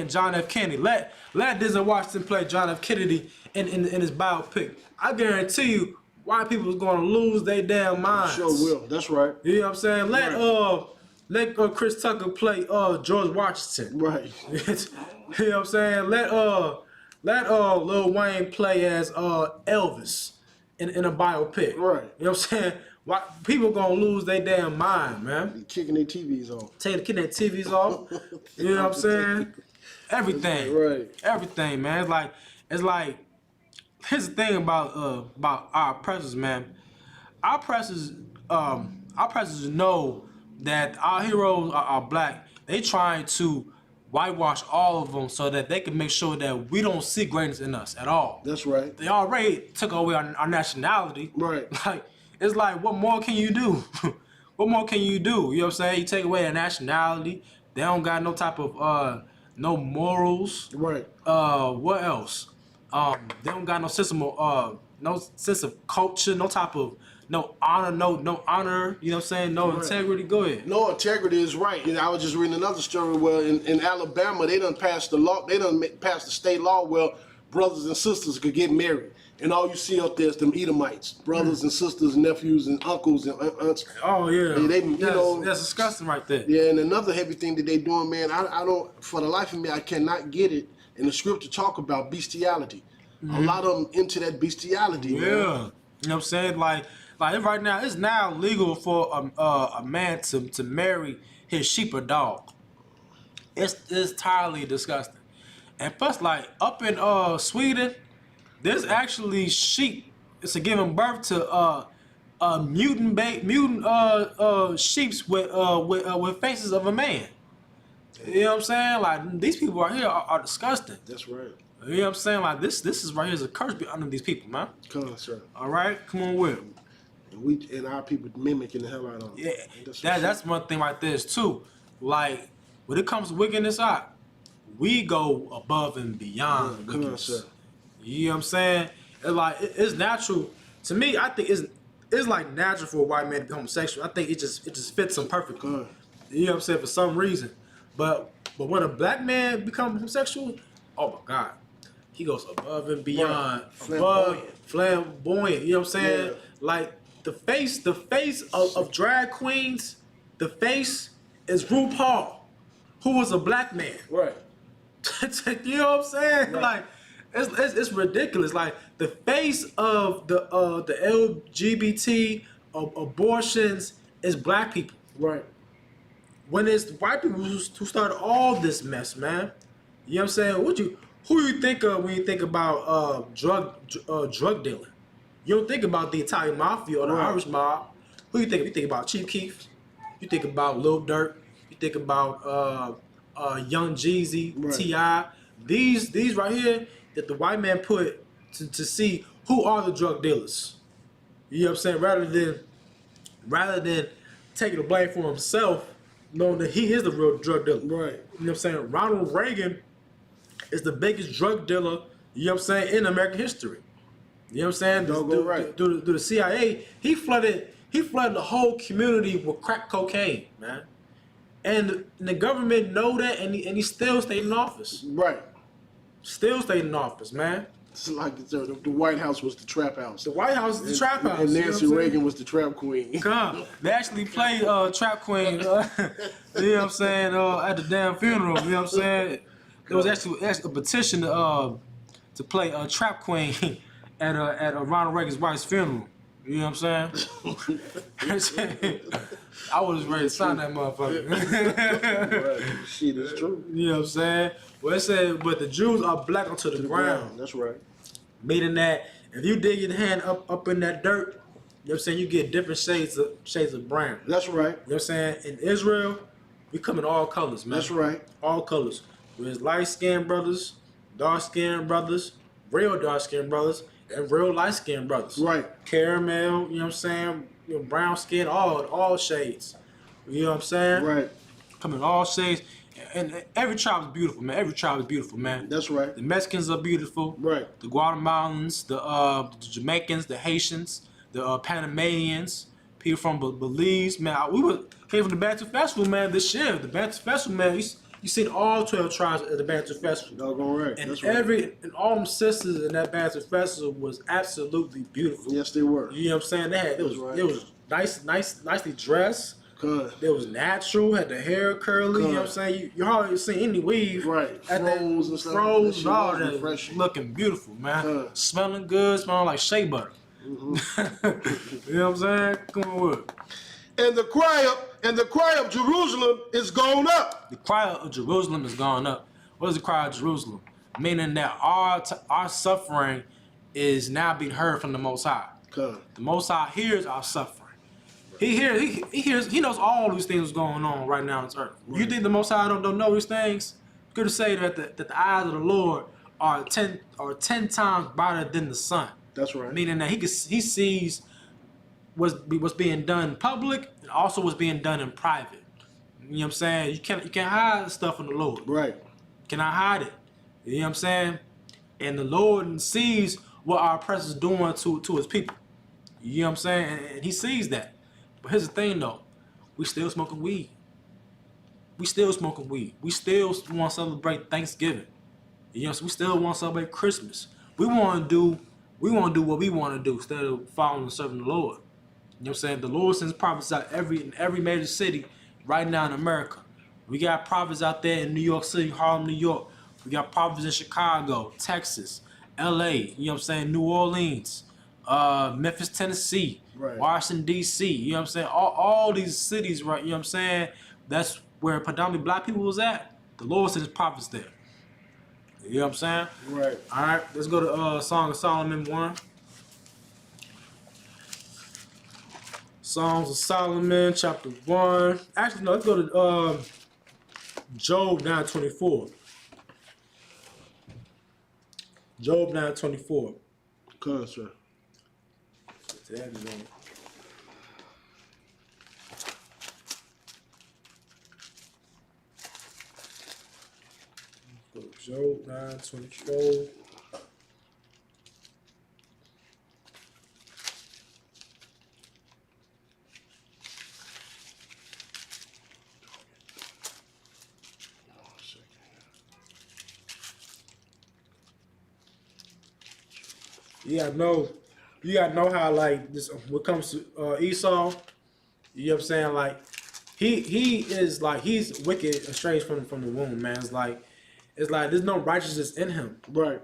John F. Kennedy. Let Denzel Washington play John F. Kennedy in his biopic. I guarantee you, white people is gonna lose their damn minds. Sure will. That's right. You know what I'm saying? Let Chris Tucker play George Washington. Right. You know what I'm saying? Let Lil Wayne play as Elvis in a biopic. Right. You know what I'm saying? People gonna lose their damn mind, man. Kicking their TVs off. Kicking their TVs off. You know what I'm saying? Everything. Right. Everything, man. It's like here's the thing about our oppressors, man. Our oppressors know that our heroes are black. They trying to whitewash all of them so that they can make sure that we don't see greatness in us at all. That's right. They already took away our nationality. Right. Like, it's like, what more can you do? What more can you do? You know what I'm saying? You take away their nationality. They don't got no type of no morals. Right. What else? They don't got no sense of culture, no type of no honor, no honor. You know what I'm saying? No integrity. Go ahead. No integrity is right. I was just reading another story where in Alabama they done passed the law. They done passed the state law where brothers and sisters could get married, and all you see up there is them Edomites, brothers and sisters, nephews and uncles and aunts. Oh yeah, That's disgusting right there. Yeah, and another heavy thing that they doing, man. I don't, for the life of me, I cannot get it. In the scripture talk about bestiality. A lot of them into that bestiality. Yeah, man. you know what I'm saying? Like right now, it's now legal for a man to marry his sheep or dog. It's entirely disgusting. And plus, like up in Sweden, there's actually sheep. It's giving birth to mutant sheeps with faces of a man. You know what I'm saying? Like these people right here are disgusting. That's right. You know what I'm saying? Like this is right here is a curse under these people, man. Come on, sir. All right, come on with it. And our people mimicking the hell out of them. Yeah, that's one thing right there is too. Like when it comes to wickedness out, we go above and beyond Come on, wickedness. sir. You know what I'm saying? It's like it's natural to me. I think it's like natural for a white man to be homosexual. I think it just fits him perfectly. Come on. You know what I'm saying? For some reason, but when a black man becomes homosexual, oh my God, he goes above and beyond, flamboyant. You know what I'm saying? Yeah. Like the face of drag queens, the face is RuPaul, who was a black man. Right. You know what I'm saying? Right. Like it's ridiculous. Like the face of the LGBT abortions is black people. Right. When it's white people who started all this mess, man. You know what I'm saying? Who you think of when you think about drug dealing? You don't think about the Italian mafia or the Irish mob. Who you think? You think about Chief Keef. You think about Lil Durk. You think about Young Jeezy, T.I. These right here that the white man put to see who are the drug dealers. You know what I'm saying? Rather than taking the blame for himself, knowing that he is the real drug dealer. Right. You know what I'm saying? Ronald Reagan is the biggest drug dealer, you know what I'm saying, in American history. You know what I'm saying? Through the CIA, he flooded the whole community with crack cocaine, man. And the government know that, and he still stayed in office. Right. Still stayed in office, man. It's like the White House was the trap house. The White House is the trap house. And you know Nancy what I'm saying? Reagan was the trap queen. Come, they actually played Trap Queen, you know what I'm saying, at the damn funeral, you know what I'm saying? There was actually a petition to play Trap Queen at Ronald Reagan's wife's funeral. You know what I'm saying? I was ready to sign that motherfucker. Right. Shit, it's true. You know what I'm saying? Well, it said, but the Jews are black onto the ground. That's right. Meaning that if you dig your hand up in that dirt, you know what I'm saying, you get different shades of brown. That's right. You know what I'm saying? In Israel, we come in all colors, man. That's right. All colors. There's light-skinned brothers, dark-skinned brothers, real dark-skinned brothers, and real light-skinned brothers. Right. Caramel, you know what I'm saying? You know, brown skin, all shades. You know what I'm saying? Right. Come in all shades. And every tribe is beautiful, man. Every tribe is beautiful, man. That's right. The Mexicans are beautiful. Right. The Guatemalans, the Jamaicans, the Haitians, the Panamanians, people from Belize, man. Came from the Bantu Festival, man, this year. The Bantu Festival, man, you seen all 12 tribes at the Bantu Festival. Doggone right. And That's right. and all them sisters in that Bantu Festival was absolutely beautiful. Yes, they were. You know what I'm saying? It was nicely dressed. Good. It was natural, had the hair curly, you know what I'm saying? You hardly seen any weave. Right. Froze and stuff. Froze and all was that. refreshing. Looking beautiful, man. Good. Smelling good, smelling like shea butter. Mm-hmm. You know what I'm saying? Come on with it. And the cry of Jerusalem is gone up. The cry of Jerusalem is gone up. What is the cry of Jerusalem? Meaning that our suffering is now being heard from the Most High. Good. The Most High hears our suffering. He hears. He knows all these things going on right now on this earth. Right. You think the Most High don't know these things? Scripture say that the eyes of the Lord are 10 times brighter than the sun. That's right. Meaning that he sees what's being done in public and also what's being done in private. You know what I'm saying? You can't hide stuff from the Lord. Right. You cannot hide it. You know what I'm saying? And the Lord sees what our oppressors is doing to his people. You know what I'm saying? And he sees that. But here's the thing though. We still smoking weed. We still smoking weed. We still want to celebrate Thanksgiving. You know, so we still want to celebrate Christmas. We want to do what we want to do instead of following and serving the Lord. You know what I'm saying? The Lord sends prophets out in every major city right now in America. We got prophets out there in New York City, Harlem, New York. We got prophets in Chicago, Texas, LA, you know what I'm saying, New Orleans, Memphis, Tennessee, Right. Washington, D.C., you know what I'm saying? All these cities, right, you know what I'm saying? That's where predominantly black people was at. The Lord sends prophets there. You know what I'm saying? Right. All right, let's go to Song of Solomon 1. Songs of Solomon, chapter 1. Actually, no, let's go to Job 9:24. Job 9:24. Come on, sir. That is on. Go to Job 9:24. You gotta know how like this when it comes to Esau, you know what I'm saying? Like he is like he's wicked and strange from the womb, man. It's like there's no righteousness in him. Right.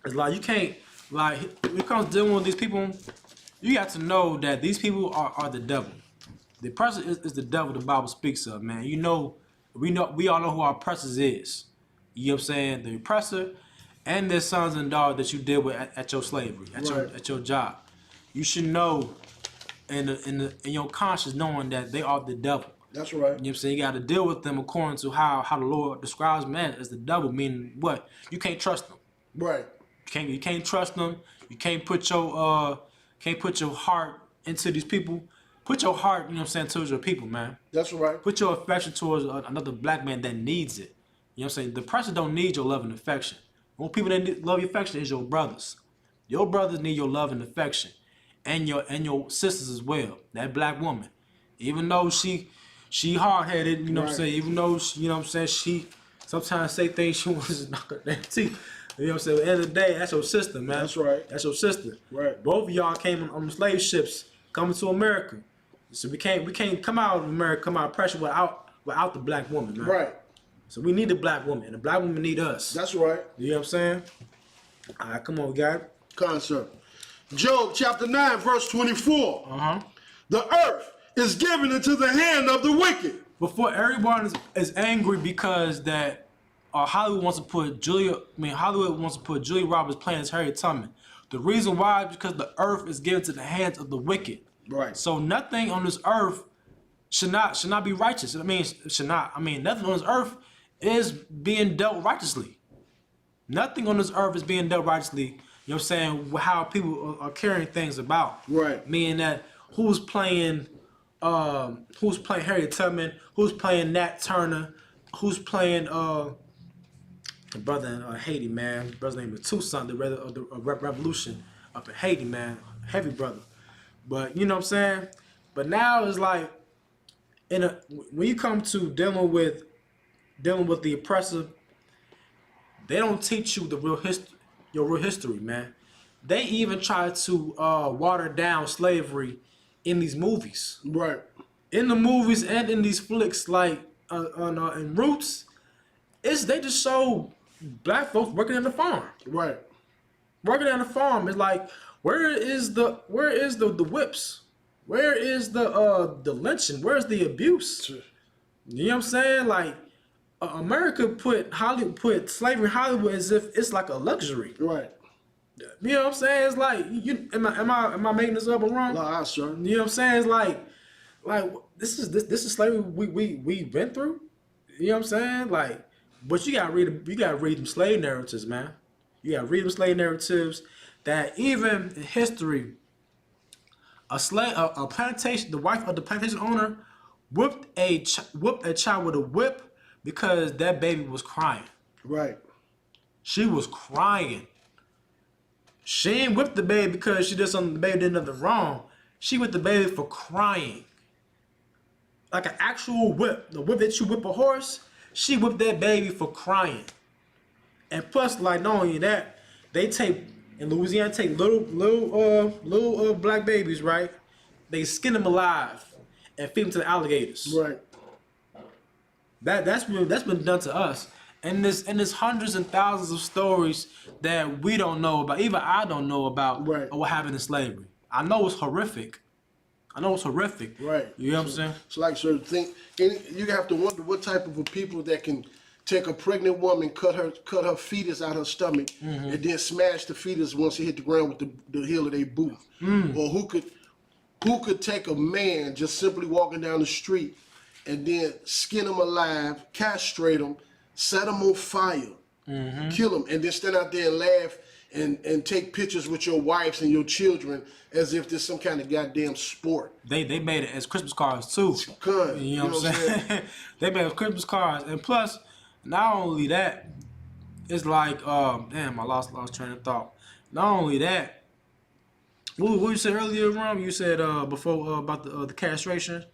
It's like you can't like when it comes to dealing with these people, you got to know that these people are the devil. The oppressor is the devil the Bible speaks of, man. We all know who our oppressors is. You know what I'm saying? The oppressor and their sons and daughters that you deal with at your slavery, at your job. You should know in your conscience knowing that they are the devil. That's right. You know what I'm saying? You got to deal with them according to how the Lord describes man as the devil, meaning what? You can't trust them. Right. You can't trust them. You can't put your heart into these people. Put your heart, you know what I'm saying, towards your people, man. That's right. Put your affection towards another black man that needs it. You know what I'm saying? The oppressor don't need your love and affection. The only people that need love your affection is your brothers. Your brothers need your love and affection. And your sisters as well. That black woman. Even though she hard-headed, you know what I'm saying? Even though, you know what I'm saying, she sometimes say things she wants to knock her damn teeth. You know what I'm saying? At the end of the day, that's your sister, man. That's right. That's your sister. Right. Both of y'all came on the slave ships coming to America. So we can't come out of America, come out of pressure without the black woman, man. Right. So we need the black woman, and the black woman need us. That's right. You know what I'm saying? All right, come on, we got it. Concept. Job chapter 9, verse 24. Uh-huh. The earth is given into the hand of the wicked. Before everyone is angry because that Hollywood wants to put Julia Roberts playing as Harriet Tubman. The reason why is because the earth is given to the hands of the wicked. Right. So nothing on this earth should not be righteous. Nothing on this earth is being dealt righteously. Nothing on this earth is being dealt righteously. You know what I'm saying? How people are carrying things about. Right. Meaning that who's playing Harriet Tubman, who's playing Nat Turner, who's playing the brother in Haiti, man. His brother's name is Toussaint, the revolution up in Haiti, man. Heavy brother. But you know what I'm saying? But now it's like when you come to dealing with the oppressor, they don't teach you your real history, man. They even try to water down slavery in these movies. Right. In the movies and in these flicks, like in Roots, they just show black folks working on the farm. Right. Working on the farm is like, where is the whips? Where is the lynching? Where's the abuse? You know what I'm saying? Like America put slavery in Hollywood as if it's like a luxury. Right. You know what I'm saying? It's like am I making this up or wrong? No, sure. You know what I'm saying? It's like this is slavery we went through. You know what I'm saying? Like But you gotta read them slave narratives, man. You gotta read them slave narratives that even in history, a plantation, the wife of the plantation owner, whipped a child with a whip because that baby was crying. Right. She was crying. She ain't whipped the baby because she did something, the baby did nothing wrong. She whipped the baby for crying. Like an actual whip. The whip that you whip a horse, she whipped that baby for crying. And plus, like, not only that, they take, in Louisiana, take little black babies, right? They skin them alive and feed them to the alligators. Right. That's been done to us. And there's hundreds and thousands of stories that we don't know about, even I don't know about, Right. of what happened in slavery. I know it's horrific. Right. You know what I'm saying? It's like certain things. You have to wonder what type of a people that can take a pregnant woman, cut her fetus out her stomach, and then smash the fetus once it hit the ground with the heel of their boot. Or who could take a man just simply walking down the street and then skin him alive, castrate him, set him on fire, kill him, and then stand out there and laugh and take pictures with your wives and your children as if there's some kind of goddamn sport. They made it as Christmas cards too. Good. You know what I'm saying? They made it as Christmas cards, and plus, not only that, it's like damn, I lost train of thought. Not only that, what you said earlier, Rom? You said before about the castration.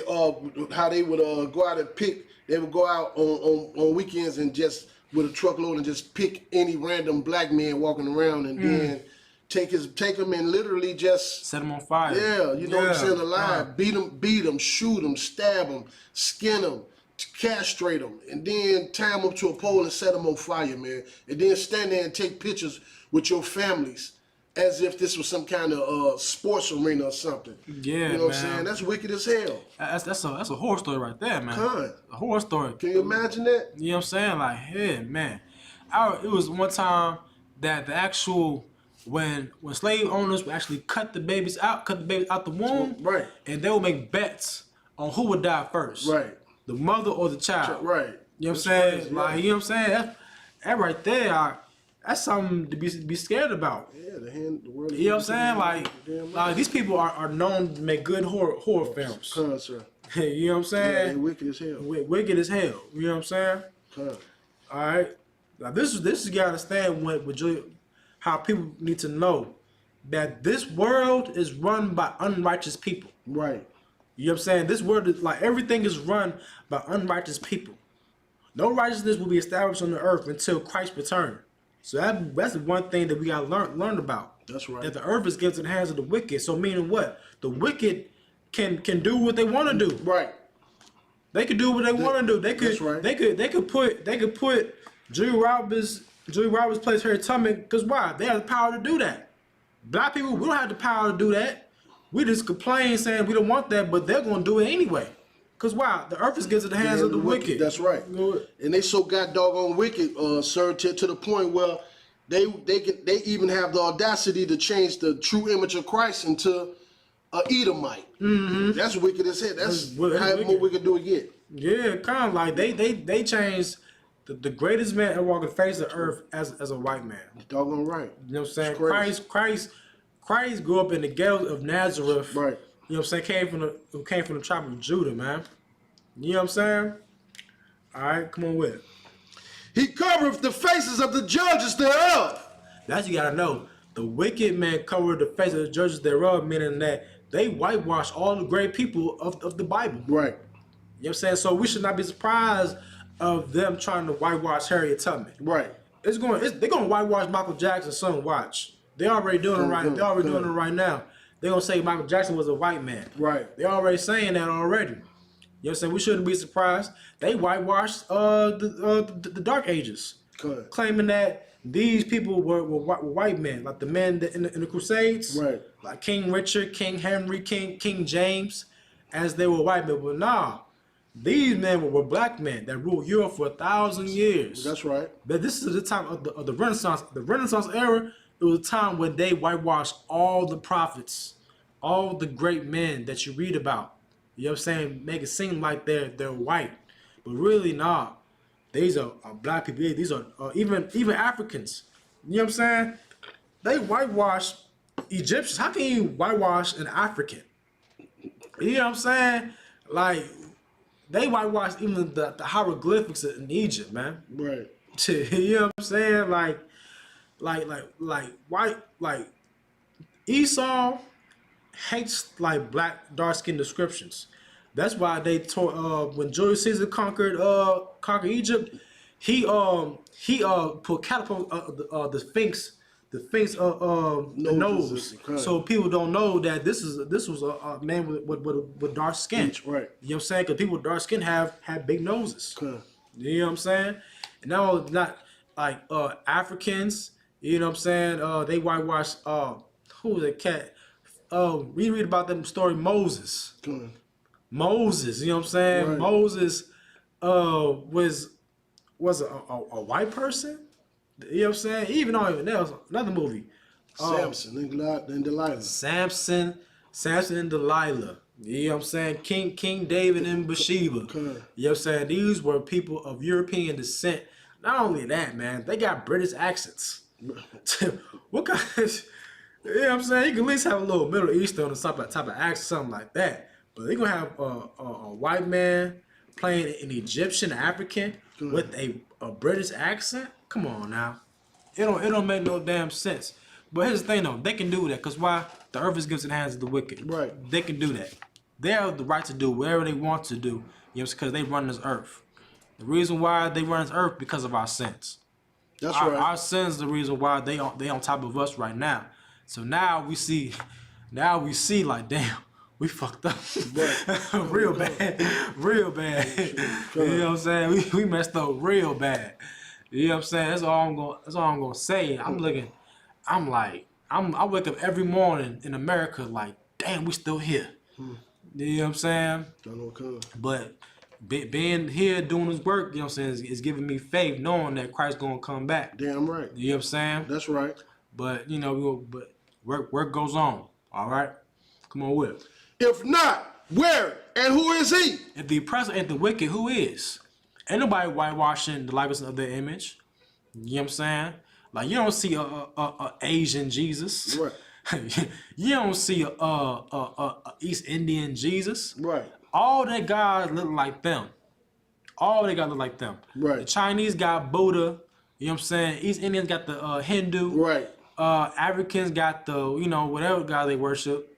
How they would go out and pick. They would go out on weekends and just with a truckload and just pick any random black man walking around and then take him and literally just Set them on fire. Yeah, you know what I'm saying, alive. Beat him, shoot him, stab him, skin him, castrate him, and then tie him up to a pole and set him on fire, man. And then stand there and take pictures with your families as if this was some kind of sports arena or something. Yeah, you know what man. I'm saying? That's wicked as hell. That's a horror story right there, man. Con. A horror story. Can you imagine that? You know what I'm saying? Like, yeah, man. It was one time that the actual when slave owners would actually cut the babies out the womb, Right. and they would make bets on who would die first, Right. the mother or the child, Right. You know what I'm That's saying? crazy, Like, yeah. you know what I'm saying? That right there, that's something to be scared about. Yeah, the world. You know what I'm saying? Like these people are known to make good horror films. Con, sir. You know what I'm Yeah, they saying? wicked as hell. Wicked as hell. You know what I'm saying? Con. All right. Now this is you gotta understand how people need to know that this world is run by unrighteous people. Right. You know what I'm saying? This world is like everything is run by unrighteous people. No righteousness will be established on the earth until Christ return. So that's the one thing that we gotta learn about. That's right. That the earth is given to the hands of the wicked. So meaning what? The wicked can do what they want to do. Right. They could do what they want to do. They could. That's right. They could put Julia Roberts place her tummy. Because why? They have the power to do that. Black people, we don't have the power to do that. We just complain saying we don't want that, but they're gonna do it anyway. Because why? The earth is given to the hands of the wicked. That's right. And they so god doggone wicked, sir, to the point where they even have the audacity to change the true image of Christ into a Edomite. That's wicked as hell. That's how more wicked do it get. Yeah, kind of like they changed the greatest man ever walked the face of the earth as a white man. Doggone right. You know what I'm saying? It's crazy. Christ grew up in the ghetto of Nazareth. Right. You know what I'm saying? Came from the tribe of Judah, man. You know what I'm saying? All right, come on with it. He covereth the faces of the judges thereof. That's you gotta know. The wicked man covered the face of the judges thereof, meaning that they whitewash all the great people of the Bible. Right. You know what I'm saying? So we should not be surprised of them trying to whitewash Harriet Tubman. Right. They're gonna whitewash Michael Jackson's son. Watch. They already doing it right. They're already doing it right now. They're gonna say Michael Jackson was a white man. Right. They're already saying that already. You know what I'm saying? We shouldn't be surprised. They whitewashed the Dark Ages, Good. claiming that these people were white men, like the men in the Crusades, Right. like King Richard, King Henry, King James, as they were white men. But nah, these men were black men that ruled Europe for 1,000 years. That's right. But this is the time of the Renaissance. The Renaissance era, it was a time when they whitewashed all the prophets, all the great men that you read about. You know what I'm saying? Make it seem like they're white. But really, nah. these are black people. These are even Africans. You know what I'm saying? They whitewash Egyptians. How can you whitewash an African? You know what I'm saying? Like, they whitewashed even the hieroglyphics in Egypt, man. Right. You know what I'm saying? Like white, like Esau hates like black dark skin descriptions. That's why they taught when Julius Caesar conquered Egypt, he put catapult the Sphinx the nose, so people don't know that this was a man with dark skin. Right. You know what I'm saying? Because people with dark skin have big noses. You know what I'm saying? And now not like Africans. You know what I'm saying? They whitewash. Who was that cat? We read about them story Moses. Moses. You know what I'm saying? Right. Moses was a white person. You know what I'm saying? Even there was another movie. Samson and Delilah. Samson and Delilah. You know what I'm saying? King David and Bathsheba. You know what I'm saying? These were people of European descent. Not only that, man, they got British accents. What kind of, you know what I'm saying? You can at least have a little Middle Eastern or type of accent, something like that. But they're going to have a white man playing an Egyptian African with a British accent? Come on now. It don't make no damn sense. But here's the thing though, they can do that because why? The earth is given to the hands of the wicked. Right. They can do that. They have the right to do whatever they want to do. You know, because they run this earth. The reason why they run this earth because of our sins. That's right. Right. Our sins the reason why they on top of us right now. So now we see like damn, we fucked up. real bad. You know what I'm saying? We messed up real bad. You know what I'm saying? That's all I'm gonna say. I wake up every morning in America like, damn, we still here. You know what I'm saying? But being here doing his work, you know what I'm saying, is giving me faith, knowing that Christ's gonna come back. Damn right. You know what I'm saying? That's right. But you know, work goes on. All right, come on with it. If not, where and who is he? If the oppressor ain't the wicked, who is? Ain't nobody whitewashing the likeness of their image. You know what I'm saying? Like, you don't see a Asian Jesus. Right. You don't see a East Indian Jesus. Right. All their gods look like them. Right. The Chinese got Buddha. You know what I'm saying? East Indians got the Hindu. Right. Africans got the, you know, whatever god they worship.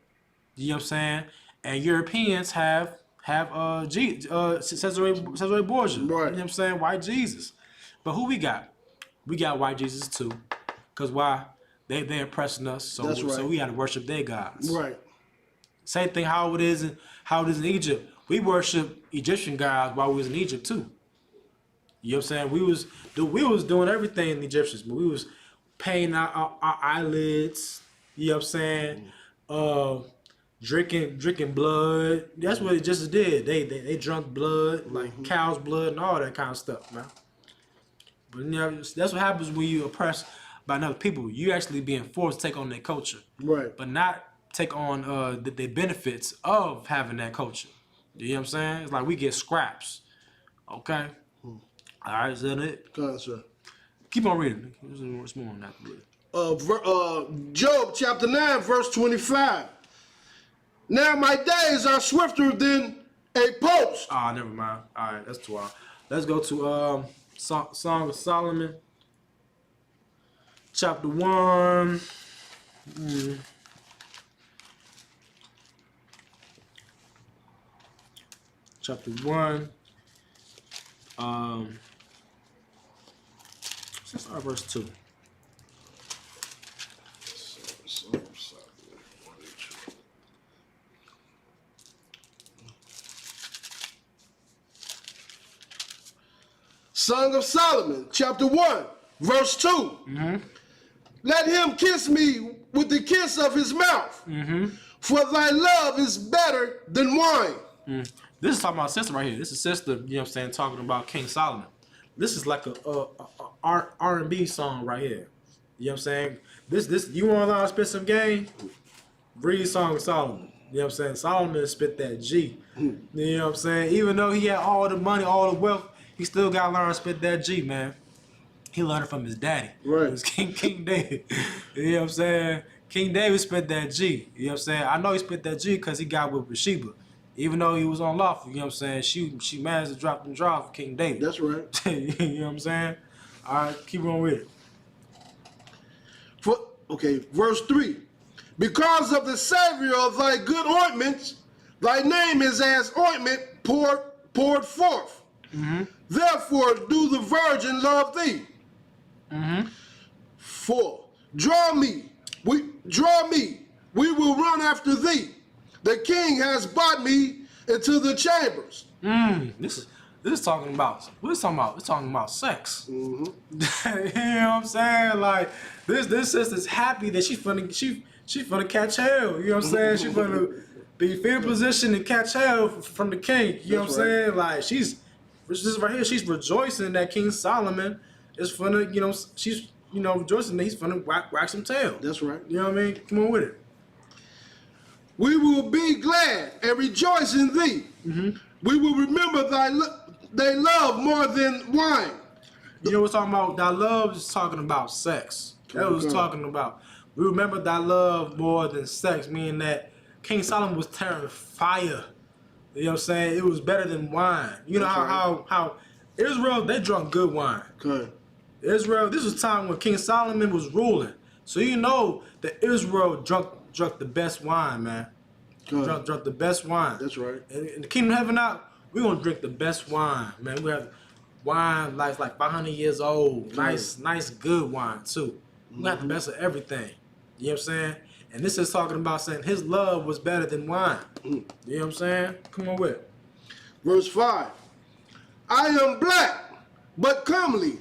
You know what I'm saying? And Europeans have Cesare Borgia. Right. You know what I'm saying? White Jesus. But who we got? We got white Jesus too. Cause why? They oppressing us. So That's right. So we gotta worship their gods. Right. Same thing how it is in Egypt. We worship Egyptian gods while we was in Egypt too. You know what I'm saying? We was doing everything in the Egyptians, but we was painting our eyelids. You know what I'm saying? Drinking blood. That's what it just did. They drunk blood, like cow's blood and all that kind of stuff, man. But you know, that's what happens when you oppress by another people. You actually being forced to take on their culture, right? But not take on the benefits of having that culture. You know what I'm saying? It's like we get scraps. Okay. All right, is that it? Go sir. Keep on reading. What's more on that? Job chapter 9, verse 25. Now my days are swifter than a post. Ah, never mind. All right, that's too hard. Let's go to Song of Solomon, chapter 1. Chapter 1. Let's start verse 2. Song of Solomon, chapter 1, verse 2. Mm-hmm. Let him kiss me with the kiss of his mouth, for thy love is better than wine. This is talking about sister right here. This is sister, you know what I'm saying, talking about King Solomon. This is like a R&B song right here. You know what I'm saying? This you want to spit some game? Read Song of Solomon. You know what I'm saying? Solomon spit that G. You know what I'm saying? Even though he had all the money, all the wealth, he still got to learn to spit that G, man. He learned it from his daddy. Right. It was King David. You know what I'm saying? King David spit that G. You know what I'm saying? I know he spit that G because he got with Bathsheba. Even though he was unlawful, you know what I'm saying? She managed to drop them draws for King David. That's right. You know what I'm saying? All right, keep on with it. Verse 3. Because of the savior of thy good ointments, thy name is as ointment poured forth. Therefore do the virgin love thee. 4. Draw me, we will run after thee. The king has brought me into the chambers. This is talking about, what is talking about? It's talking about sex. You know what I'm saying? Like, this sister's happy that she finna catch hell. You know what I'm saying? She finna be in position to catch hell from the king. You know what I'm saying? Like, this right here, she's rejoicing that King Solomon is finna, you know, she's, you know, rejoicing that he's finna whack some tail. That's right. You know what I mean? Come on with it. We will be glad and rejoice in thee. We will remember thy love more than wine. You know what's talking about? Thy love is talking about sex. That was talking about. We remember thy love more than sex, meaning that King Solomon was tearing fire. You know what I'm saying? It was better than wine. You know how Israel, they drunk good wine. Good. Israel, this was time when King Solomon was ruling. So you know that Israel drunk the best wine, man. Drunk the best wine. That's right. In the kingdom of heaven out, we're gonna drink the best wine, man. We have wine like 500 years old. Nice, good wine too. We got the best of everything. You know what I'm saying? And this is talking about saying his love was better than wine. You know what I'm saying? Come on with it. Verse 5. I am black, but comely.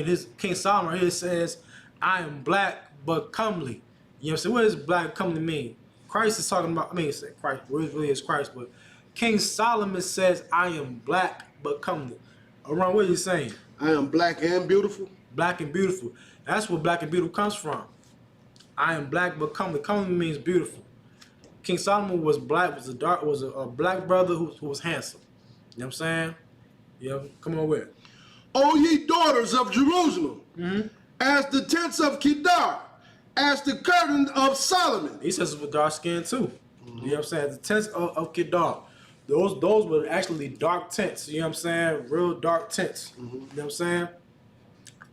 His King Solomon right here says, I am black but comely. You know what I'm saying? What does black comely mean? Christ is talking about, Christ, really is Christ, but King Solomon says, I am black but comely. Around what are you saying? I am black and beautiful. Black and beautiful. That's where black and beautiful comes from. I am black but comely. Comely means beautiful. King Solomon was black, was a black brother who was handsome. You know what I'm saying? Yeah, come on with it. O ye daughters of Jerusalem, as the tents of Kedar, as the curtain of Solomon. He says it with dark skin too. You know what I'm saying? The tents of Kedar. Those were actually dark tents. You know what I'm saying? Real dark tents. You know what I'm saying?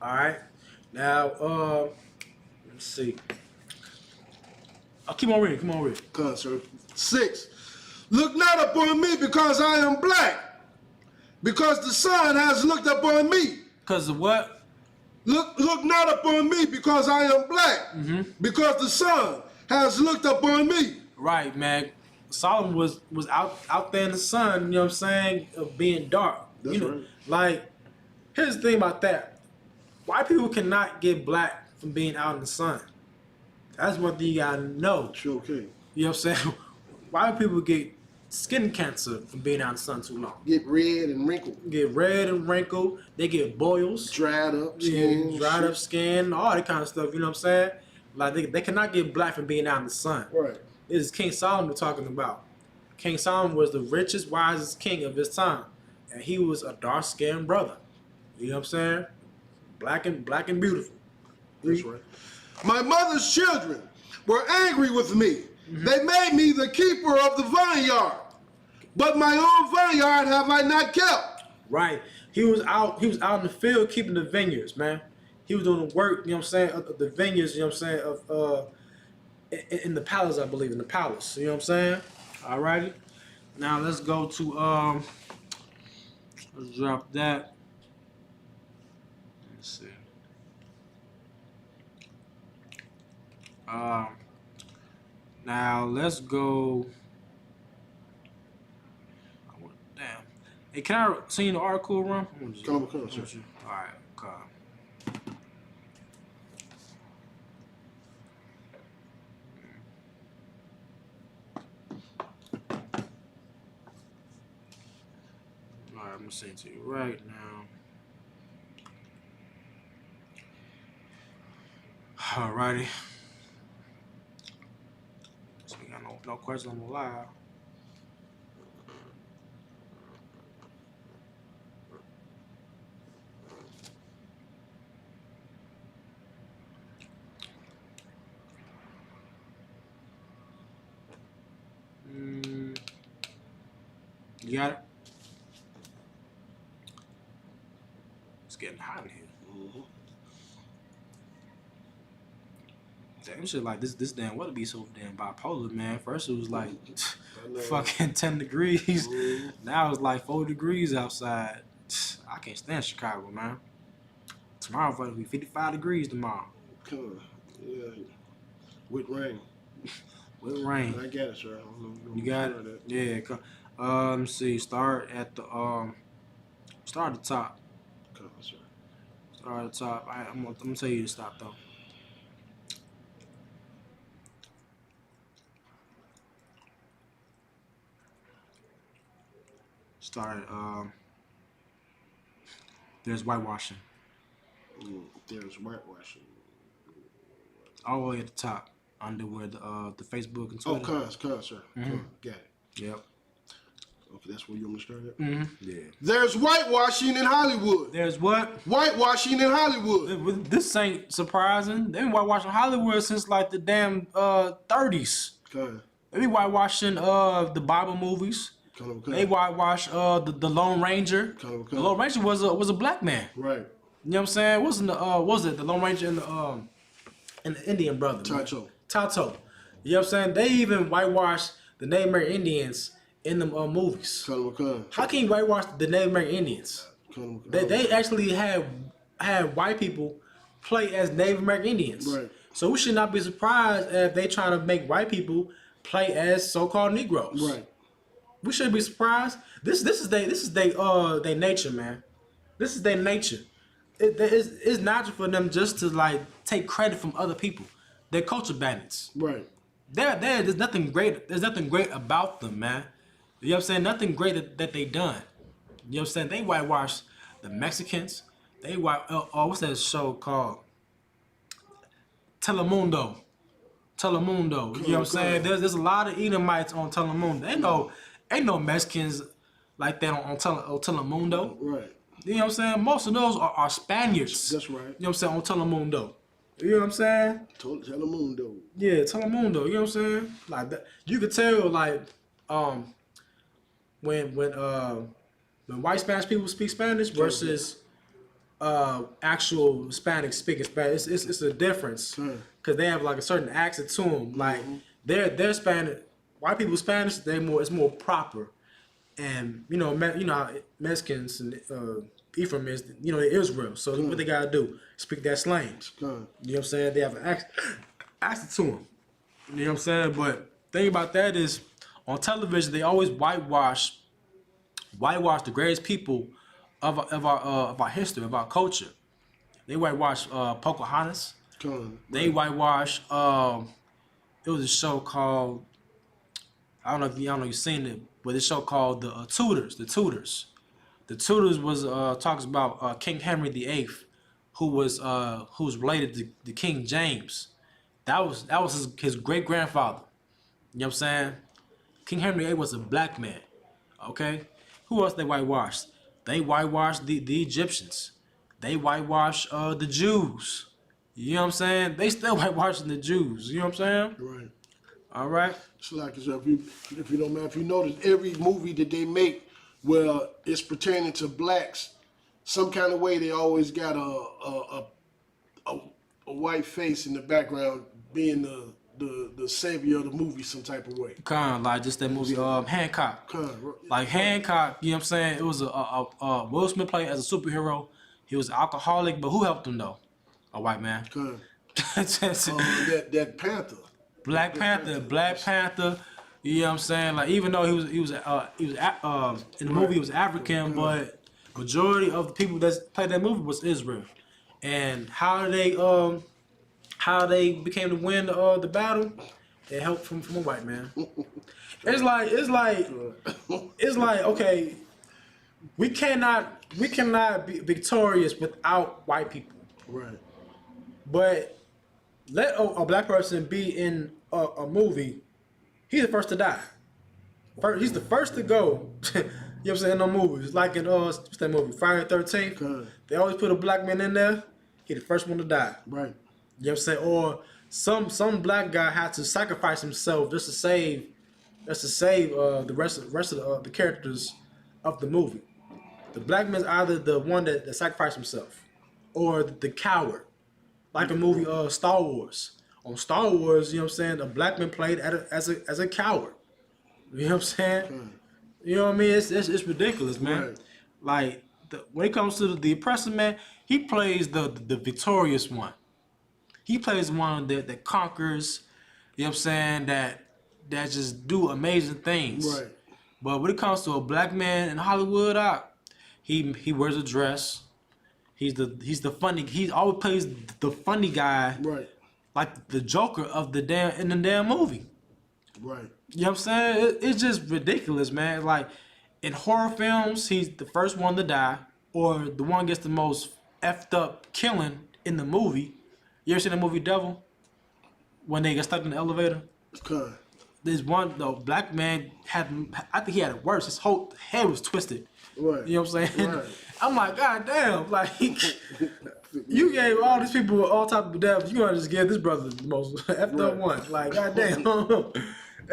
All right. Now, let's see. I'll keep on reading. Come on, read. Come on, sir. 6. Look not upon me because I am black, because the sun has looked upon me. Because of what? Look not upon me because I am black, because the sun has looked upon me. Right, man. Solomon was out there in the sun, you know what I'm saying, of being dark. That's right. Like, here's the thing about that. White people cannot get black from being out in the sun. That's one thing you gotta know. Sure, okay. You know what I'm saying? White people get skin cancer from being out in the sun too long. Get red and wrinkled. Get red and wrinkled. They get boils. Dried up skin. Dried up skin, all that kind of stuff, you know what I'm saying? Like, they cannot get black from being out in the sun. Right. This is King Solomon we're talking about. King Solomon was the richest, wisest king of his time. And he was a dark-skinned brother. You know what I'm saying? Black and beautiful. That's right. My mother's children were angry with me. They made me the keeper of the vineyard. But my own vineyard have I not kept. Right. He was out in the field keeping the vineyards, man. He was doing the work, you know what I'm saying, of the vineyards, you know what I'm saying, in the palace, I believe, in the palace. You know what I'm saying? Alrighty. Now let's go to let's drop that. Let's see. Now let's go. Damn. Hey, can I send you the article, Ron? Come on, sir. Alright, come. Alright, I'm gonna send it to you right now. Alrighty. So we got no questions on the live. You got it? It's getting hot in here. Damn shit like this damn weather be so damn bipolar, man. First it was like fucking 10 degrees. Now it's like 4 degrees outside. I can't stand Chicago, man. Tomorrow it'll be 55 degrees tomorrow. Come on. Yeah. With rain. With rain. I got it, sir. I don't know, You got it? Yeah. Let me see. Start at the top. Come on, sir. Start at the top. I'm gonna tell you to stop though. Start. There's whitewashing. There's whitewashing. All the way at the top, under where the Facebook and Oh, Twitter. cons, sir. Got it. Yep. Okay, that's where you want me to start at? Yeah. There's whitewashing in Hollywood. There's what? Whitewashing in Hollywood. This ain't surprising. They've been whitewashing Hollywood since like the damn 30s. Con. They be whitewashing the Bible movies. They whitewash the Lone Ranger. The Lone Ranger was a black man. Right. You know what I'm saying? Wasn't the Lone Ranger and the Indian brother? Tato. Tato. You know what I'm saying? They even whitewashed the Native American Indians in the movies. How can you whitewash the Native American Indians? They actually had white people play as Native American Indians. Right. So we should not be surprised if they try to make white people play as so-called Negroes. Right. We shouldn't be surprised. This is their nature, man. This is their nature. It's natural for them just to like take credit from other people. They're culture bandits. Right. There's nothing great. There's nothing great about them, man. You know what I'm saying? Nothing great that they done. You know what I'm saying? They whitewashed the Mexicans. They what's that show called? Telemundo. You know what I'm saying? There's a lot of Edomites on Telemundo. Ain't no Mexicans like that on Telemundo. Right. You know what I'm saying? Most of those are Spaniards. That's right. You know what I'm saying? On Telemundo. You know what I'm saying? Telemundo. Yeah, Telemundo. You know what I'm saying? Like that, you could tell like when white Spanish people speak Spanish versus actual Hispanics speaking Spanish, it's a difference because they have like a certain accent to them. Like they're Spanish, white people Spanish, it's more proper, and you know Mexicans and Ephraim is Israel, so what they gotta do speak that slang. You know what I'm saying? They have an accent to them. You know what I'm saying? But thing about that is on television they always whitewash the greatest people of our history, of our culture. They whitewash Pocahontas. They whitewash it was a show called, I don't know if you've seen it, but it's a show called the Tudors. The Tudors was talks about King Henry VIII, who was related to King James. That was his great grandfather. You know what I'm saying? King Henry VIII was a black man. Okay? Who else they whitewashed? They whitewashed the Egyptians. They whitewashed the Jews. You know what I'm saying? They still whitewashing the Jews. You know what I'm saying? Right. All right. It's like if you don't mind, if you notice every movie that they make where it's pertaining to blacks, some kind of way they always got a white face in the background being the savior of the movie some type of way. Kind of like just that movie Hancock. Like Hancock, you know what I'm saying? It was a Will Smith played as a superhero. He was an alcoholic, but who helped him though? A white man. That Panther. Black Panther. You know what I'm saying? Like even though he was in the movie he was African, but majority of the people that played that movie was Israel. And how they became to win the battle? It helped from a white man. It's like okay, we cannot be victorious without white people. Right. But let a black person be in a movie, he's the first to die. He's the first to go. You know what I'm saying? In no movies. Like in what's that movie? Friday the 13th. They always put a black man in there. He the first one to die. Right. You know what I'm saying? Or some black guy had to sacrifice himself just to save the rest of the characters of the movie. The black man's either the one that sacrificed himself or the coward. Like a movie Star Wars. On Star Wars, you know what I'm saying, the black man played as a coward. You know what I'm saying? You know what I mean? It's ridiculous, man. Right. Like when it comes to the oppressor, man, he plays the victorious one. He plays one that conquers, you know what I'm saying, that just do amazing things. Right. But when it comes to a black man in Hollywood, he wears a dress. He's the funny. He always plays the funny guy, Right. like the Joker of the damn movie. Right. You know what I'm saying? It's just ridiculous, man. Like in horror films, he's the first one to die, or the one gets the most effed up killing in the movie. You ever seen the movie Devil? When they get stuck in the elevator? Okay. There's one, the black man I think he had it worse. His whole head was twisted. Right. You know what I'm saying? Right. I'm like, God damn, like you gave all these people all type of deaths. You gonna just give this brother the most effed up one. Like, God damn.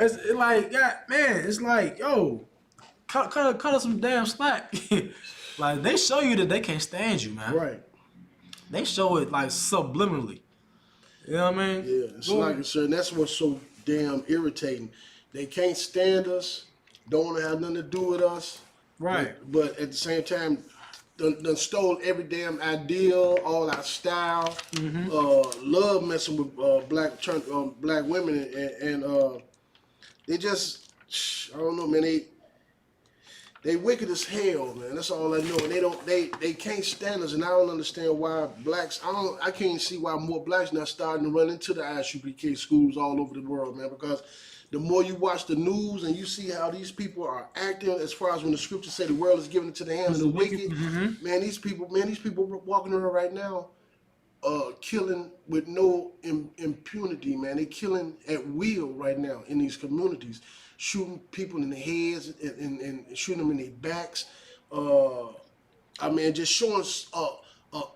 It's like, God, man, it's like, yo, cut us some damn slack. Like, they show you that they can't stand you, man. Right. They show it like subliminally. You know what I mean? Yeah, it's like, sir, and that's what's so damn irritating. They can't stand us, don't want to have nothing to do with us. Right. But at the same time, done stole every damn ideal, all our style. Love messing with black women, and they just, I don't know, man. They wicked as hell, man. That's all I know. And they can't stand us, and I don't understand why blacks. I can't see why more blacks not starting to run into the Isupk schools all over the world, man. Because the more you watch the news and you see how these people are acting, as far as when the scriptures say the world is given into the hands of the wicked, man, these people walking around right now, killing with no impunity, man. They killing at will right now in these communities, shooting people in the heads and shooting them in their backs. I mean, just showing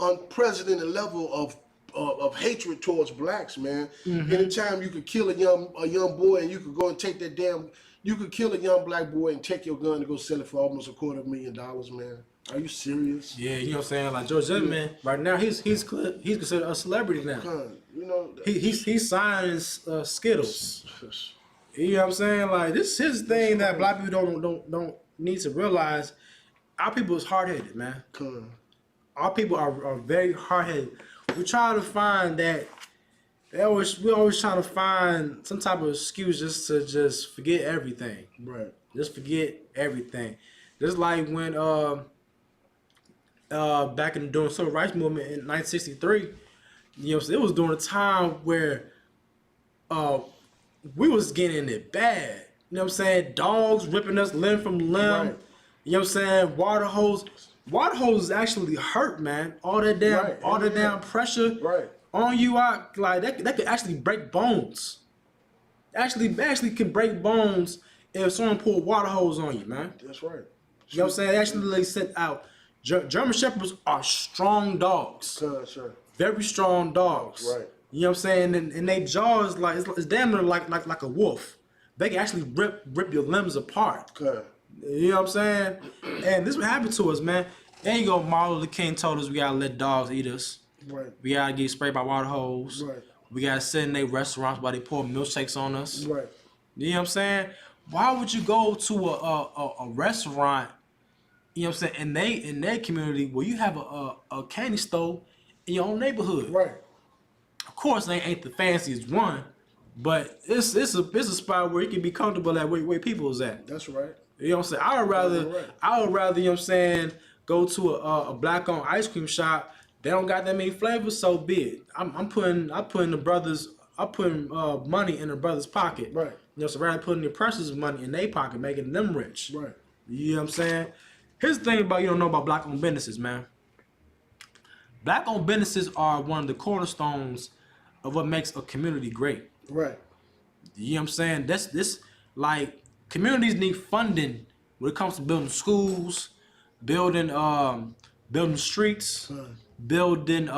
unprecedented level of hatred towards blacks, man. Anytime you could kill a young boy and you could go and take that you could kill a young black boy and take your gun and go sell it for almost $250,000, man. Are you serious? Yeah, you know what I'm saying? Like George Zimmerman, right now he's considered a celebrity now. You know, He's signing Skittles. You know what I'm saying? Like this is his thing that black people don't need to realize. Our people is hard headed, man. Our people are very hard headed. We try to find that we always trying to find some type of excuse to forget everything. right? Just forget everything. Just like when back during the civil rights movement in 1963, you know, it was during a time where we was getting it bad. You know what I'm saying? Dogs ripping us limb from limb. Right. You know what I'm saying? Water hoses actually hurt, man. All that damn pressure on you out, like that could actually break bones. Actually can break bones if someone pull a water hose on you, man. That's right. You know what I'm saying? They actually sent out. German Shepherds are strong dogs. Sure. Very strong dogs. Right. You know what I'm saying? And they jaws like it's damn near like a wolf. They can actually rip your limbs apart. Okay. You know what I'm saying? And this what happened to us, man. There you go. Martin Luther King told us we gotta let dogs eat us. Right. We gotta get sprayed by water hose. Right. We gotta sit in their restaurants while they pour milkshakes on us. Right. You know what I'm saying? Why would you go to a restaurant, you know what I'm saying, in their community where you have a candy store in your own neighborhood? Right. Of course, they ain't the fanciest one, but it's a spot where you can be comfortable at where people is at. That's right. You know what I'm saying? I would rather, you know what I'm saying, go to a black-owned ice cream shop. They don't got that many flavors, so be it. I'm putting money in the brothers' pocket. Right. You know, so rather than putting the oppressors' money in their pocket, making them rich. Right. You know what I'm saying? Here's the thing you don't know about black-owned businesses, man. Black-owned businesses are one of the cornerstones of what makes a community great. Right. You know what I'm saying? This like communities need funding when it comes to building schools, building streets, building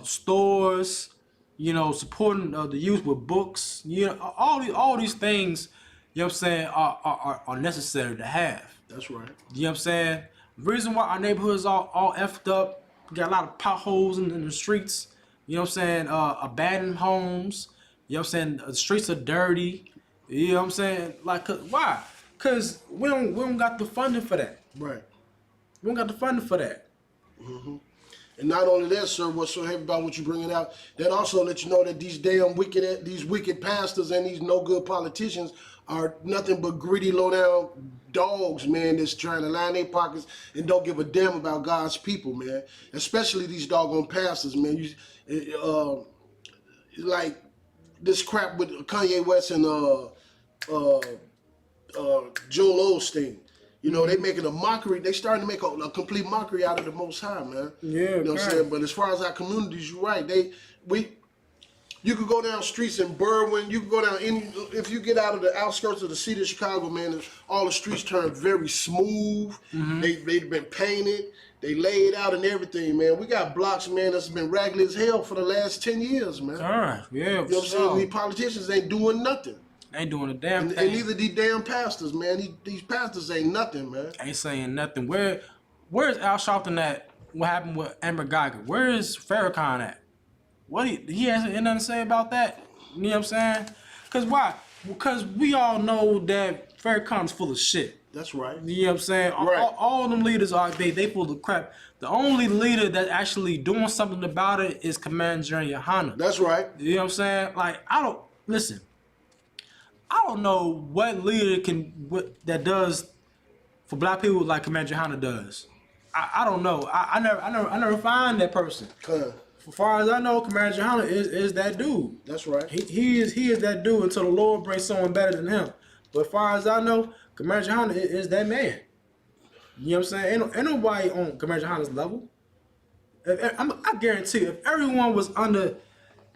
stores, you know, supporting the youth with books. You know, all these things, you know what I'm saying, are necessary to have. That's right. You know what I'm saying? The reason why our neighborhoods all effed up, we got a lot of potholes in the streets. You know what I'm saying? Abandoned homes. You know what I'm saying? The streets are dirty. You know what I'm saying? Like, why? Cause we don't got the funding for that. Right. We don't got the funding for that. And not only that, sir, what's so heavy about what you're bringing out, that also let you know that these wicked pastors and these no good politicians are nothing but greedy, low down dogs, man, that's trying to line their pockets and don't give a damn about God's people, man. Especially these doggone pastors, man. Like this crap with Kanye West and Joel Osteen. You know, they making a mockery. They starting to make a complete mockery out of the Most High, man. Yeah, you know what I'm right. saying. But as far as our communities, you're right. You could go down streets in Berwyn. You could go down if you get out of the outskirts of the city of Chicago, man. All the streets turn very smooth. They've been painted. They laid out and everything, man. We got blocks, man, that's been raggedy as hell for the last 10 years, man. All right, yeah. You know what I'm saying? These politicians ain't doing nothing. Ain't doing a damn And thing. neither these damn pastors, man. These pastors ain't nothing, man. Ain't saying nothing. Where's Al Sharpton at? What happened with Amber Geiger? Where is Farrakhan at? What he hasn't nothing to say about that? You know what I'm saying? Cause why? Because we all know that Farrakhan's full of shit. That's right. You know what I'm saying? Right. All them leaders are they full of crap. The only leader that's actually doing something about it is Commander General Yohana. That's right. You know what I'm saying? Like I don't know what leader that does for black people like Commander Yohana does. I don't know. I never find that person. As far as I know, Commander Yohana is that dude. That's right. He is that dude until the Lord brings someone better than him. But as far as I know, Commander Yohana is that man. You know what I'm saying? Ain't nobody on Commander Yohana's level. I guarantee you, if everyone was under,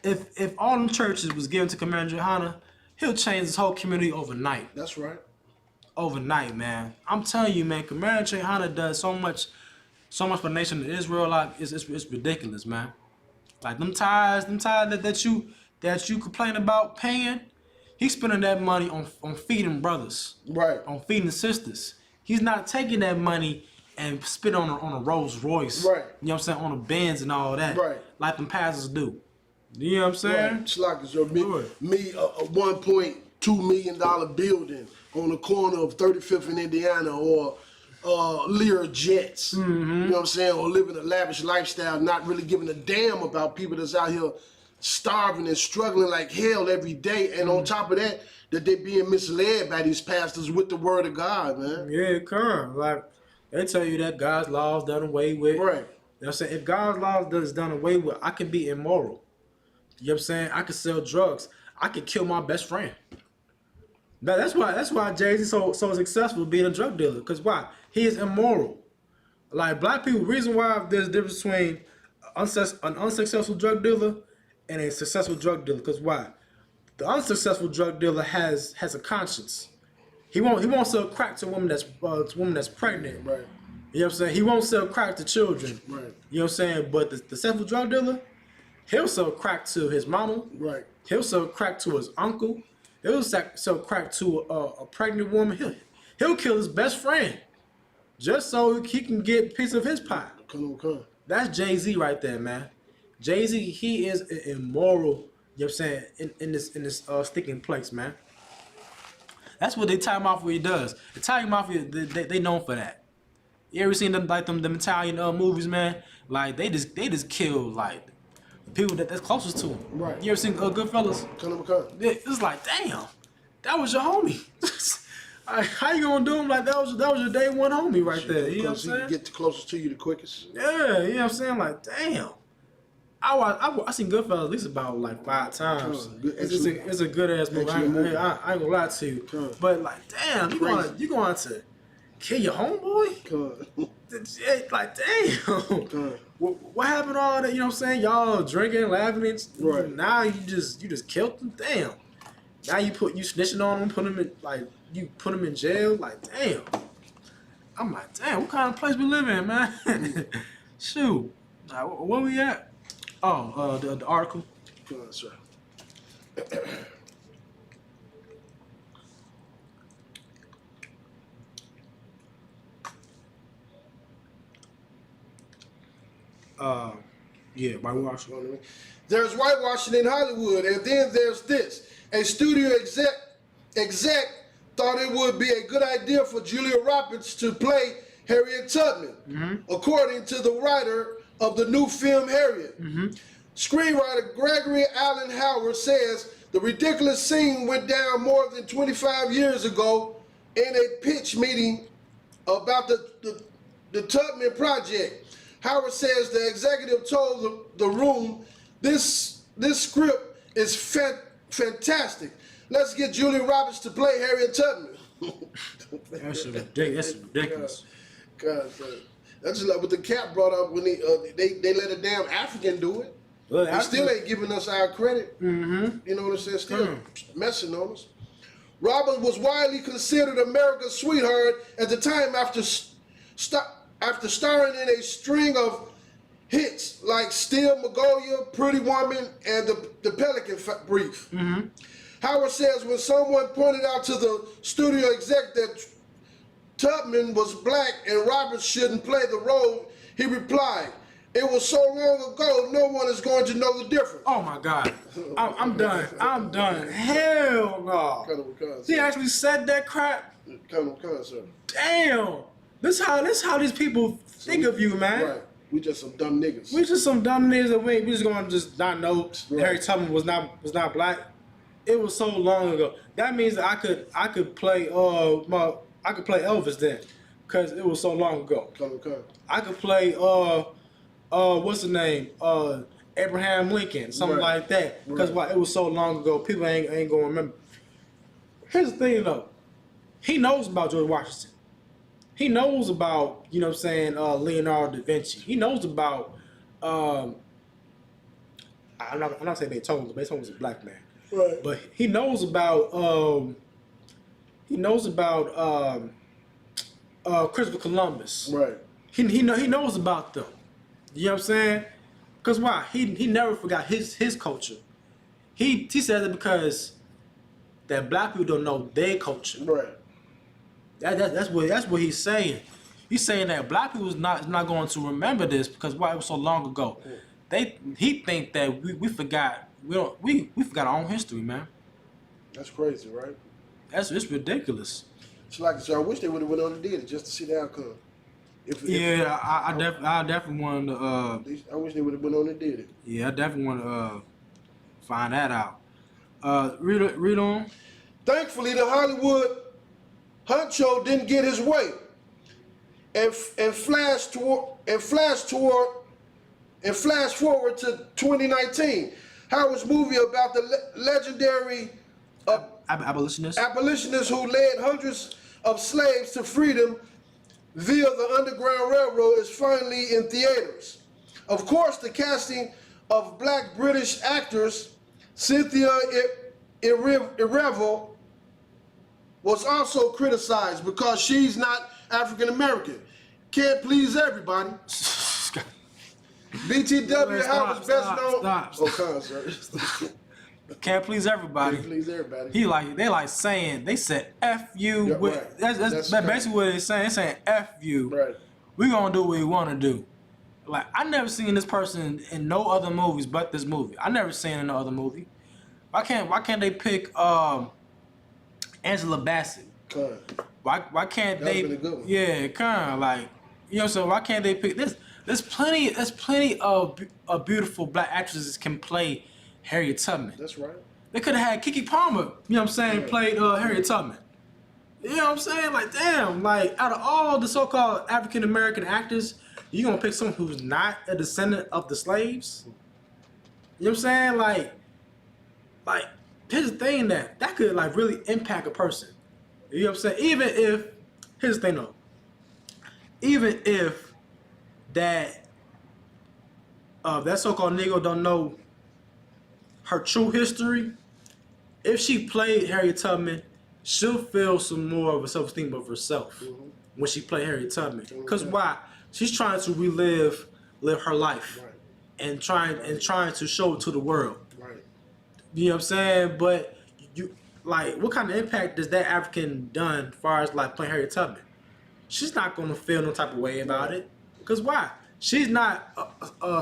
if all them churches was given to Commander Yohana, he'll change his whole community overnight. That's right. Overnight, man. I'm telling you, man, Commander Yohana does so much for the nation of Israel. Like it's ridiculous, man. Like them tithes that you complain about paying, he's spending that money on feeding brothers, Right. on feeding sisters. He's not taking that money and spending on a Rolls Royce, Right. You know what I'm saying, on a Benz and all that, Right. like them pastors do. You know what I'm saying? Right. It's like a $1.2 million building on the corner of 35th and Indiana, or Lear Jets. You know what I'm saying? Or living a lavish lifestyle, not really giving a damn about people that's out here starving and struggling like hell every day. And on top of that, that they being misled by these pastors with the word of God, man. Yeah, come. Like they tell you that God's laws done away with. Right. You know what I'm saying? If God's laws is done away with, I can be immoral. You know what I'm saying? I can sell drugs. I can kill my best friend. That's why Jay-Z so successful being a drug dealer. Cause why? He is immoral. Like black people, reason why there's a difference between an unsuccessful drug dealer and a successful drug dealer. Cause why? The unsuccessful drug dealer has a conscience. He won't sell crack to a woman that's pregnant. Right. You know what I'm saying? He won't sell crack to children. Right. You know what I'm saying? But the successful drug dealer, he'll sell crack to his mama. Right. He'll sell crack to his uncle. He'll sell crack to a pregnant woman. He'll kill his best friend just so he can get a piece of his pie. Come. That's Jay-Z right there, man. Jay-Z, he is immoral. You know what I'm saying? In this sticking place, man. That's what the Italian Mafia does. The Italian Mafia, they known for that. You ever seen them Italian movies, man? Like they just kill like people that's closest to them. Right. You ever seen Goodfellas? Come. It's like, damn, that was your homie. Like, how you gonna do him like that was your day one homie right there? You know what I'm Because he saying? can get the closest to you the quickest. Yeah, you know what I'm saying? Like, damn. I seen Goodfellas at least about like 5 times. It's a good ass movie. I ain't gonna lie to you. But like, damn, you going to kill your homeboy? Like, damn. What happened to all that? You know what I'm saying? Y'all drinking, laughing, Right. Now you just killed them. Damn. Now you snitching on them, you put them in jail. Like, damn. I'm like, damn. What kind of place we live in, man? Shoot. Where we at? Oh, the article. Come on, sir. Yeah, whitewashing. You know what I mean? There's whitewashing in Hollywood, and then there's this. A studio exec thought it would be a good idea for Julia Roberts to play Harriet Tubman, according to the writer of the new film Harriet. Screenwriter Gregory Allen Howard says the ridiculous scene went down more than 25 years ago in a pitch meeting about the Tubman project. Howard says the executive told the room, this script is fantastic. Let's get Julia Roberts to play Harriet Tubman. That's ridiculous. God, that's just like what the Cap brought up when they let a damn African do it. Well, They still ain't giving us our credit. Mm-hmm. You know what I'm saying? Still messing on us. Roberts was widely considered America's sweetheart at the time after starring in a string of hits like Steel Magonia, Pretty Woman, and the Pelican Brief. Howard says when someone pointed out to the studio exec that Tubman was black and Roberts shouldn't play the role, he replied, "It was so long ago, no one is going to know the difference." Oh my God, I'm done. I'm done. Hell no. He actually said that crap. Sir. Damn. This how these people think of you, man. Right. We just some dumb niggas. We just some dumb niggas that we just gonna just not know Harry Tubman was not black. It was so long ago. That means that I could play Elvis then, cause it was so long ago. I could play what's the name? Abraham Lincoln, something like that. Because why? It was so long ago, people ain't gonna remember. Here's the thing though. He knows about George Washington. He knows about, you know what I'm saying, Leonardo da Vinci. He knows about I'm not saying Beethoven, Beethoven was a black man. Right. But he knows about Christopher Columbus. Right. He knows about them. You know what I'm saying? Cause why? He never forgot his culture. He says it because that black people don't know their culture. Right. That's what he's saying. He's saying that black people is not going to remember this because why it was so long ago. He think that we forgot we forgot our own history, man. That's crazy, right? It's ridiculous. So like I said, I wish they would have went on and did it just to see the outcome. I definitely wanted to. I wish they would have went on and did it. Yeah, I definitely want to find that out. Read on. Thankfully, the Hollywood honcho didn't get his way, and flash forward to 2019. Howard's movie about the legendary abolitionists who led hundreds of slaves to freedom via the Underground Railroad is finally in theaters. Of course, the casting of black British actors, Cynthia Erivo, was also criticized because she's not African American. Can't please everybody. BTW Howard's best known. Stop. Oh, concert. Can't please everybody. Can't please everybody. They said F you. Yeah, right. That's basically what they're saying. They're saying F you. Right. We gonna do what we wanna do. Like I never seen this person in no other movies but this movie. I never seen it in no other movie. Why can't they pick Angela Bassett? Why can't they? Been a good one. Yeah, kind of like So why can't they pick this? There's plenty of beautiful black actresses can play Harriet Tubman. That's right. They could have had Keke Palmer, you know what I'm saying, played Harriet Tubman. You know what I'm saying? Like, damn, like, out of all the so-called African-American actors, you gonna pick someone who's not a descendant of the slaves? You know what I'm saying? Like, here's the thing that could, like, really impact a person. You know what I'm saying? Here's the thing, though. Even if that so-called Negro don't know her true history, if she played Harriet Tubman, she'll feel some more of a self-esteem of herself when she played Harriet Tubman. Because why? She's trying to live her life, and trying to show it to the world. Right. You know what I'm saying? But what kind of impact does that African done as far as like playing Harriet Tubman? She's not gonna feel no type of way about it. Because why? she's not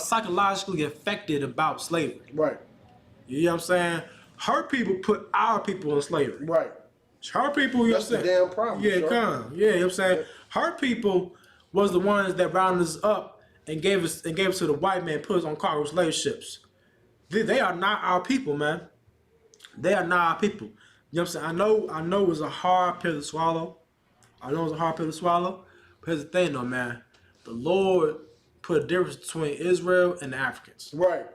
psychologically affected about slavery. Right. You know what I'm saying? Her people put our people in slavery. Right. Her people, you That's know the what I'm saying? damn problem. Yeah, sir. come. Yeah, you know what I'm saying? Her people was the ones that rounded us up and gave us to the white man, put us on cargo slave ships. They are not our people, man. They are not our people. You know what I'm saying? I know it's a hard pill to swallow. I know it's a hard pill to swallow. But here's the thing though, man. The Lord put a difference between Israel and the Africans. Right.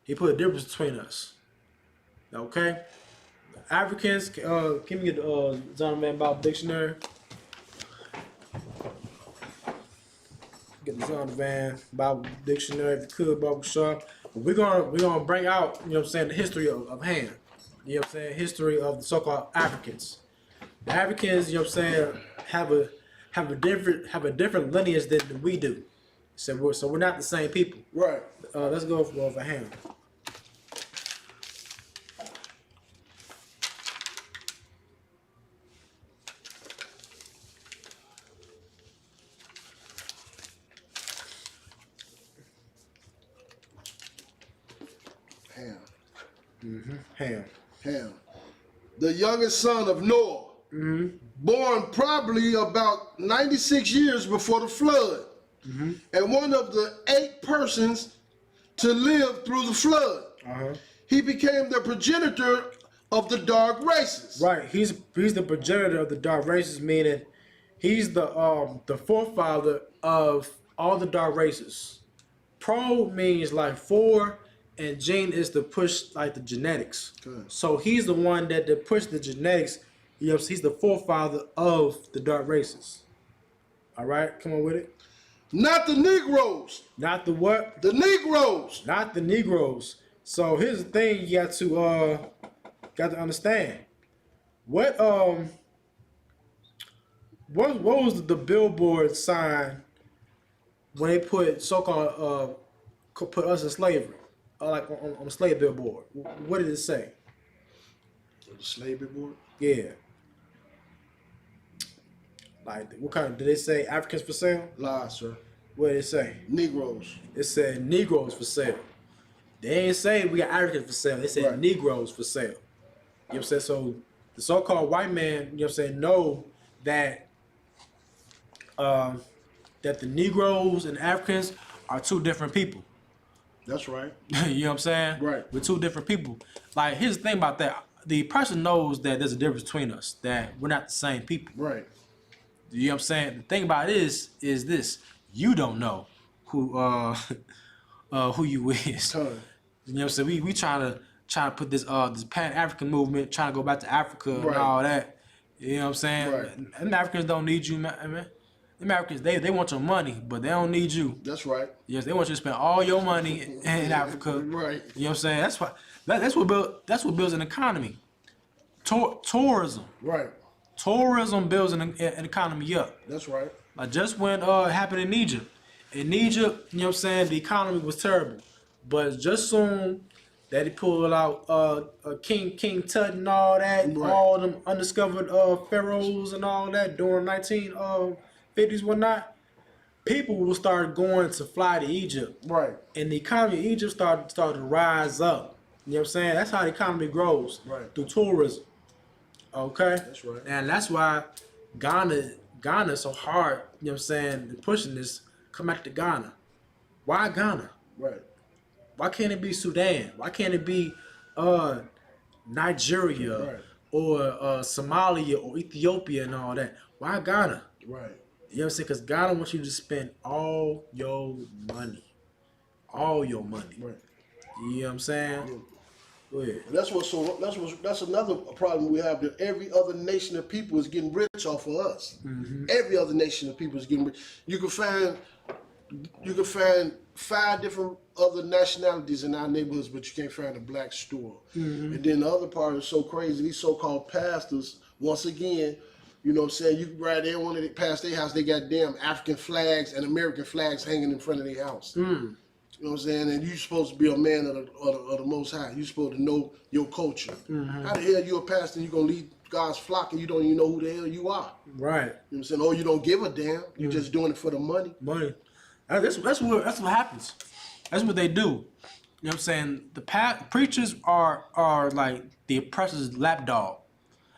He put a difference between us. Okay? The Africans, can we get the Zondervan Bible Dictionary? Get the Zondervan Bible Dictionary if you could, Bible Sharp. We're gonna bring out, you know what I'm saying, the history of Ham. You know what I'm saying? History of the so-called Africans. The Africans, you know what I'm saying, have a different lineage than we do. So we're not the same people. Right. Let's go for Ham. Ham. Ham. Ham. The youngest son of Noah. Born probably about 96 years before the flood. And one of the 8 persons to live through the flood. He became the progenitor of the dark races. Right. He's the progenitor of the dark races, meaning he's the forefather of all the dark races. Pro means like 4, and gene is to push like the genetics. Good. So he's the one that pushed the genetics. You know, he's the forefather of the dark races. All right, come on with it. Not the Negroes. Not the what? The Negroes. Not the Negroes. So here's the thing you got to understand. What was the billboard sign when they put so-called put us in slavery, like on a slave billboard? What did it say? The slavery board. Yeah. Like what kind of, did they say Africans for sale? Lies, sir. What did it say? Negroes. It said Negroes for sale. They ain't say we got Africans for sale. They said Right. Negroes for sale. You know what I'm saying? So the so-called white man, you know what I'm saying, know that that the Negroes and Africans are 2 different people. That's right. You know what I'm saying? Right. We're 2 different people. Like, here's the thing about that. The person knows that there's a difference between us, that we're not the same people. Right. You know what I'm saying? The thing about it is this. You don't know who you is. Ton. You know what I'm saying? We trying to put this Pan-African movement, trying to go back to Africa and Right. all that. You know what I'm saying? Right. Them Africans don't need you, man. Them Africans, they want your money, but they don't need you. That's right. Yes, they want you to spend all your money in Africa. Right. You know what I'm saying? That's what builds an economy. Tourism. Right. Tourism builds an economy up. That's right. Like just when it happened in Egypt. In Egypt, you know what I'm saying, the economy was terrible. But just soon that he pulled out King Tut and all that, Right. all them undiscovered pharaohs and all that during 1950s, whatnot, people will start going to fly to Egypt. Right. And the economy of Egypt started to rise up. You know what I'm saying? That's how the economy grows. Right. Through tourism. Okay? That's right. And that's why Ghana is so hard, you know what I'm saying, pushing this, come back to Ghana. Why Ghana? Right. Why can't it be Sudan? Why can't it be Nigeria Right. or Somalia or Ethiopia and all that? Why Ghana? Right. You know what I'm saying? Because Ghana wants you to spend all your money. All your money. Right. You know what I'm saying? Go ahead. And that's another problem we have, that every other nation of people is getting rich off of us. Every other nation of people is getting rich. You can find 5 different other nationalities in our neighborhoods, but you can't find a black store. And then the other part is so crazy. These so-called pastors, once again, you know what I'm saying, you can ride there, one of the past their house, they got damn African flags and American flags hanging in front of their house. You know what I'm saying? And you're supposed to be a man of the Most High. You're supposed to know your culture. How the hell you a pastor and you going to lead God's flock and you don't even know who the hell you are? Right. You know what I'm saying? Or you don't give a damn. You're just doing it for the money. Money. That's what happens. That's what they do. You know what I'm saying? The preachers are like the oppressor's lapdog.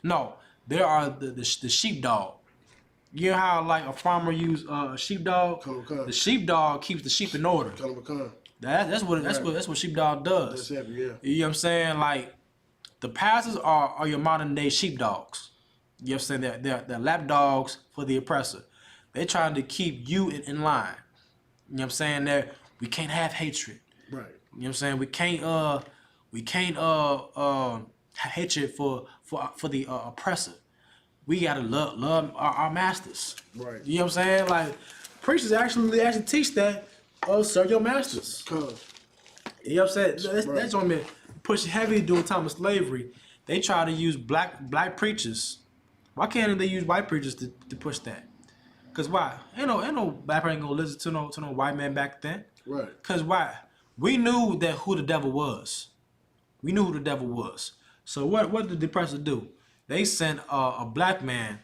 No, they are the sheepdog. You know how like a farmer use a sheepdog? Come. The sheepdog keeps the sheep in order. Come. That's what sheepdog does. That's heavy, yeah. You know what I'm saying? Like the pastors are your modern day sheepdogs. You know what I'm saying? They're lapdogs for the oppressor. They're trying to keep you in line. You know what I'm saying? That we can't have hatred. Right. You know what I'm saying? We can't have hatred for the oppressor. We gotta love our masters. Right. You know what I'm saying? Like preachers actually teach that. Serve your masters. Come. You know what I'm saying? That's on me. Push heavy during time of slavery. They try to use black preachers. Why can't they use white preachers to push that? Cause why? Ain't no black person gonna listen to no white man back then. Right. Cause why? We knew that who the devil was. We knew who the devil was. So what did the oppressor do? They sent a black man,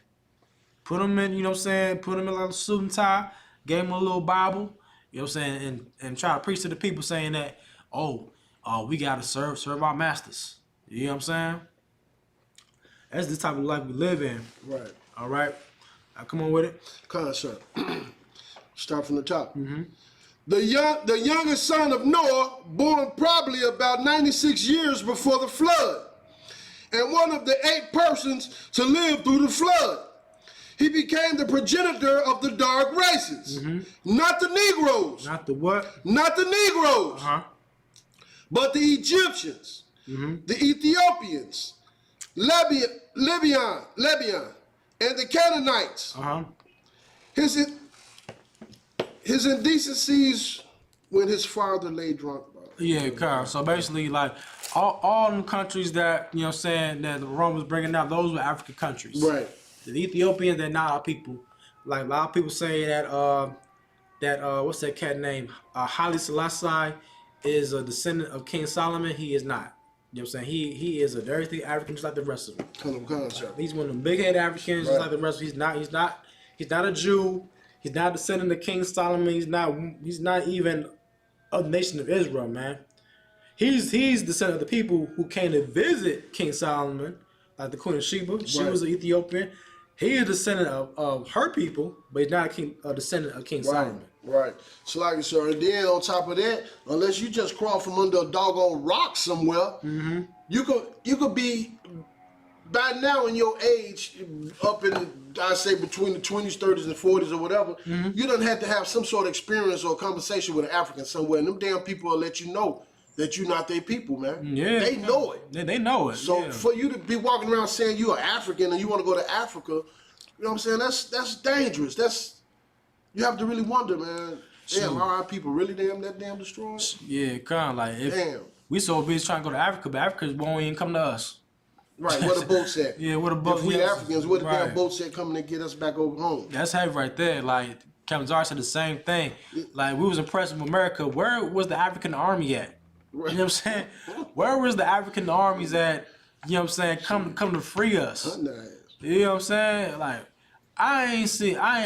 put him in, you know what I'm saying, put him in like a suit and tie, gave him a little Bible, you know what I'm saying, and try to preach to the people saying that, we gotta serve our masters. You know what I'm saying? That's the type of life we live in. Right. All right. Now come on with it. Concept. Start from the top. Mm-hmm. The youngest son of Noah, born probably about 96 years before the flood, and one of the 8 persons to live through the flood. He became the progenitor of the dark races, not the Negroes. Not the what? Not the Negroes, but the Egyptians, the Ethiopians, Libyan, and the Canaanites. His indecencies when his father lay drunk. Yeah, Carl. So basically, like all them countries that you know, what I'm saying that the Rome was bringing out, those were African countries. Right. The Ethiopians, they're not our people. Like a lot of people say that what's that cat name? Haile Selassie is a descendant of King Solomon. He is not. You know what I'm saying? He is a dirty African just like the rest of them. He's one of them big head Africans just like the rest of them. He's not a Jew. He's not a descendant of King Solomon. He's not even of the nation of Israel, man. He's descendant of the people who came to visit King Solomon, like the Queen of Sheba. She was an Ethiopian. He is a descendant of her people, but he's not a descendant of King Solomon. Right. So like I said, and then on top of that, unless you just crawl from under a doggone rock somewhere, you could be by now in your age, up in I say between the 20s, 30s, and 40s or whatever, you don't have to have some sort of experience or conversation with an African somewhere, and them damn people will let you know that you're not their people, man. Yeah, they know it. They know it. So for you to be walking around saying you're African and you want to go to Africa, you know what I'm saying? That's dangerous. You have to really wonder, man. Damn, are our people really that damn destroyed? Yeah, kind of like we so busy trying to go to Africa, but Africans won't even come to us. Right, where the boats at? Yeah, where the boats. If we Africans, where the damn boats at coming to get us back over home? That's heavy right there. Like Captain Zara said the same thing. Like we was impressed with America. Where was the African army at? Right. You know what I'm saying? Where was the African armies at? You know what I'm saying? Come to free us. You know what I'm saying? Like I ain't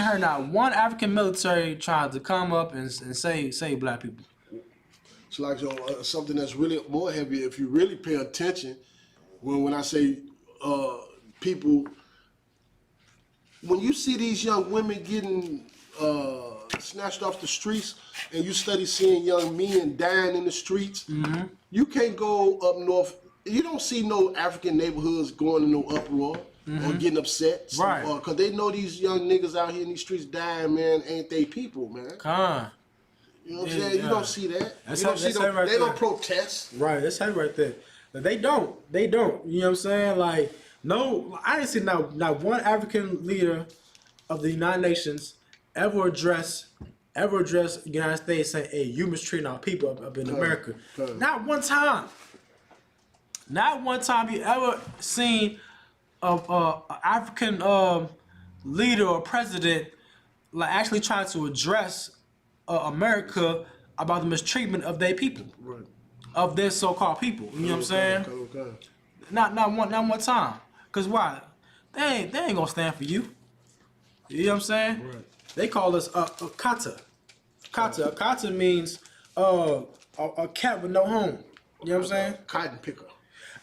heard not one African military trying to come up and save black people. So like something that's really more heavy if you really pay attention. When I say people, when you see these young women getting snatched off the streets, and you study seeing young men dying in the streets, you can't go up north. You don't see no African neighborhoods going in no uproar or getting upset, right? Because they know these young niggas out here in these streets dying, man, ain't they people, man? You know what I'm saying? You don't see that. You don't see them. Right, they don't protest. Right, that's heavy right there. They don't. You know what I'm saying? Like, no, I didn't see not one African leader of the United Nations ever address the United States saying, hey, you mistreating our people up in America. Not one time. Not one time you ever seen a African leader or president like actually trying to address America about the mistreatment of their people. Right. Of their so-called people, you know what I'm saying? Not one time. Cause why? They ain't gonna stand for you. You know what I'm saying? Right. They call us kata. Kata. Kata means a cat with no home. You know what I'm saying? Cotton picker.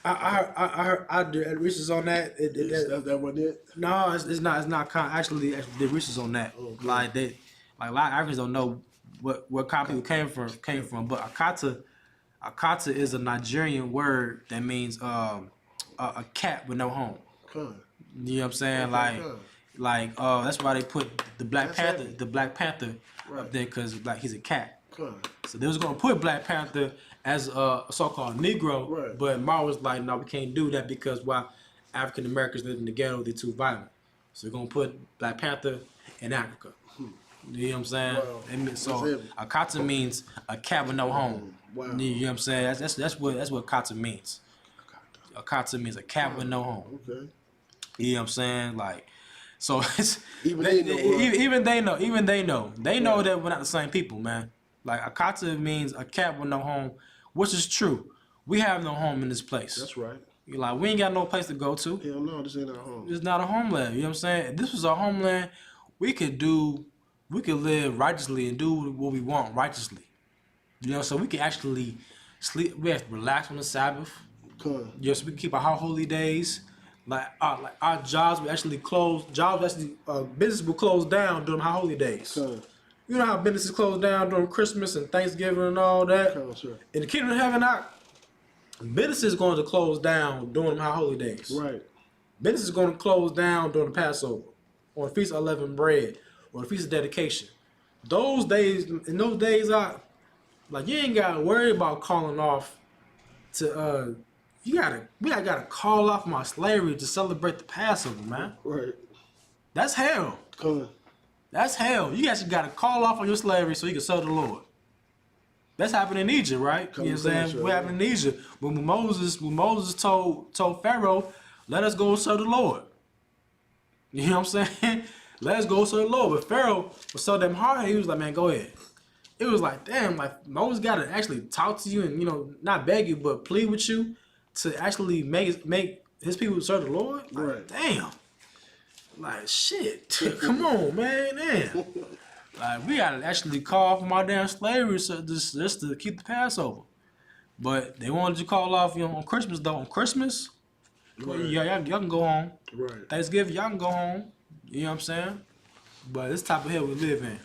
I heard I did research on that. That wasn't it? No, it's not. It's not. Actually did research on that. Okay. Like a lot of Africans don't know where Kata people came from. But Akata is a Nigerian word that means a cat with no home. Con. You know what I'm saying? That's why they put the Black Panther up there because he's a cat. Con. So they was gonna put Black Panther as a so-called Negro, Right. but Mar was like, no, we can't do that because while African Americans live in the ghetto, they're too violent. So we're gonna put Black Panther in Africa. You know what I'm saying? Wow. So Akata means a cat with no home. Wow. You know what I'm saying? That's what Akata means. Akata means a cat with no home. Okay. You know what I'm saying? Like, so it's Even they know that we're not the same people, man. Like Akata means a cat with no home, which is true. We have no home in this place. That's right. You like we ain't got no place to go to. Hell no, this ain't our home. It's not a homeland. You know what I'm saying? If this was our homeland, we could live righteously and do what we want righteously. You know, so we can actually sleep. We have to relax on the Sabbath. Con. Yes, we can keep our holy days. Like our jobs will actually close. Business will close down during our holy days. Con. You know how businesses close down during Christmas and Thanksgiving and all that. Con, sir. In the kingdom of heaven, business is going to close down during our holy days. Right. Business is going to close down during the Passover, or the Feast of Unleavened Bread, or the Feast of Dedication. In those days, you ain't got to worry about calling off to we gotta call off my slavery to celebrate the Passover, man. Right. That's hell. Con. That's hell. You actually gotta call off on your slavery so you can serve the Lord. That's happened in Egypt, right? You know what I'm saying? What happened in Egypt? When Moses told Pharaoh, let us go serve the Lord. You know what I'm saying? Let us go serve the Lord. But Pharaoh was so damn hard, he was like, man, go ahead. It was like, damn, like Moses gotta actually talk to you and, you know, not beg you, but plead with you to actually make his people serve the Lord? Like, Right. damn. Like, shit. Come on, man. Damn. Like, we gotta actually call off my damn slavery just to keep the Passover. But they wanted to call off, you know, on Christmas, though. On Christmas, well, y'all can go home. Right. Thanksgiving, y'all can go home. You know what I'm saying? But this type of hell we live in.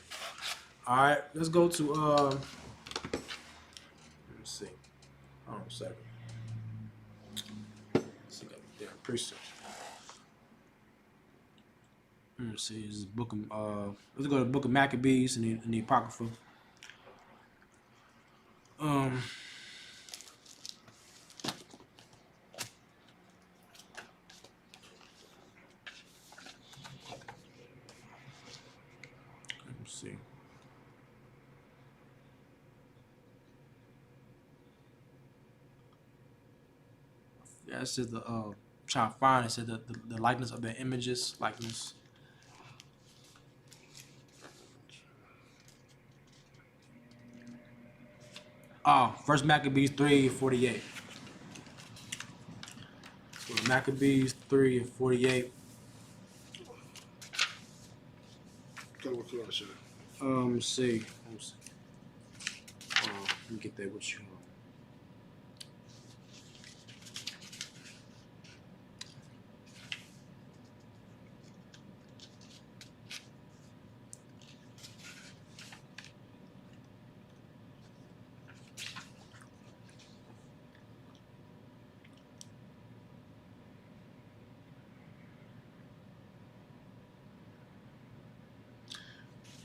All right, let's go to, let me see. Hold on a second. Precept. Let me see. This is book of, let's go to the Book of Maccabees and the Apocrypha. Let me see. Yeah, it's just the trying to find it. Said the likeness of their images, likeness. Oh, First Maccabees 3:48. So Maccabees 3:48. Let me see. Let me get there with you.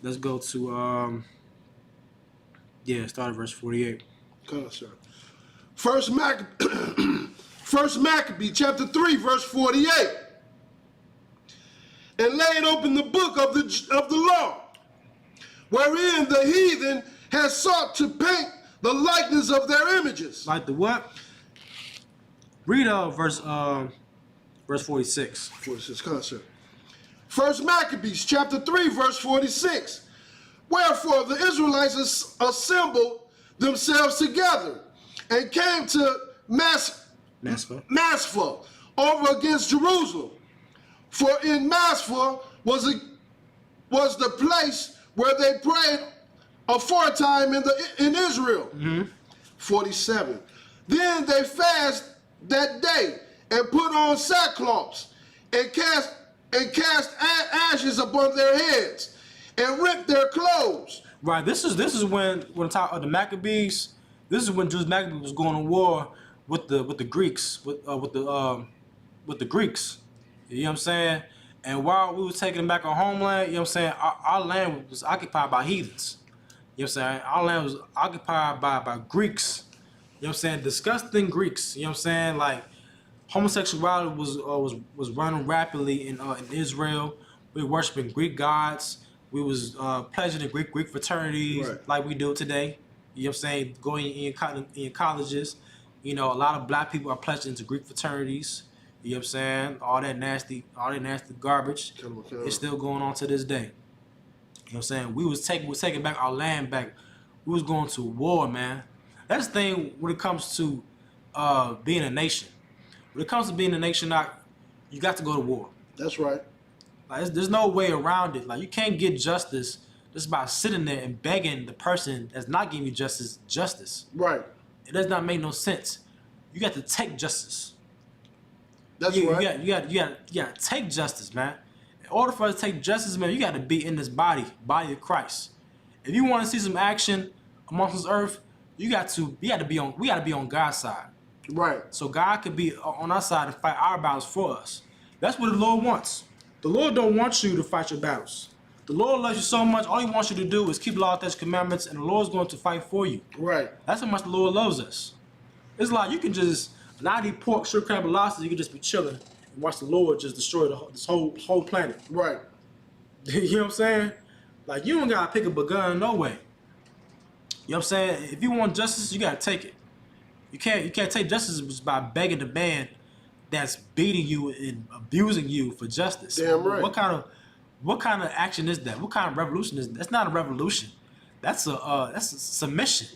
Let's go to start at verse 48. Come on, sir. First Maccabee, chapter 3, verse 48. And laid open the book of the law, wherein the heathen has sought to paint the likeness of their images. Like the what? Read verse 46. 46, come on, sir. First Maccabees, chapter 3, verse 46. Wherefore the Israelites assembled themselves together and came to Maspha over against Jerusalem. For in Maspha was the place where they prayed aforetime in Israel. 47. Then they fast that day and put on sackcloths and cast ashes upon their heads and rip their clothes. Right. This is when top of the Maccabees. This is when Jews Maccabees was going to war with the Greeks with the Greeks. You know what I'm saying? And while we was taking them back our homeland, you know what I'm saying, our land was occupied by heathens. You know what I'm saying? Our land was occupied by Greeks. You know what I'm saying? Disgusting Greeks. You know what I'm saying? Like homosexuality was running rapidly in Israel. We were worshiping Greek gods. We was pledging Greek fraternities like we do today. You know what I'm saying? Going in colleges. You know, a lot of black people are pledged into Greek fraternities. You know what I'm saying? All that nasty garbage is still going on to this day. You know what I'm saying? We was taking back our land back. We was going to war, man. That's the thing when it comes to being a nation. When it comes to being a nation, you got to go to war. That's right. Like, there's no way around it. Like, you can't get justice just by sitting there and begging the person that's not giving you justice. Right. It does not make no sense. You got to take justice. That's right. You got to take justice, man. In order for us to take justice, man, you got to be in this body of Christ. If you want to see some action amongst this earth, we got to be on God's side. Right. So God could be on our side and fight our battles for us. That's what the Lord wants. The Lord don't want you to fight your battles. The Lord loves you so much, all he wants you to do is keep law, statutes, commandments, and the Lord's going to fight for you. Right. That's how much the Lord loves us. It's like you can just not eat pork, shrimp, crab, and lobster. You can just be chilling and watch the Lord just destroy this whole planet. Right. You know what I'm saying? Like, you don't got to pick up a gun, no way. You know what I'm saying? If you want justice, you got to take it. You can't take justice by begging the man that's beating you and abusing you for justice. Damn right. What kind of action is that? What kind of revolution is that? That's not a revolution. That's a submission.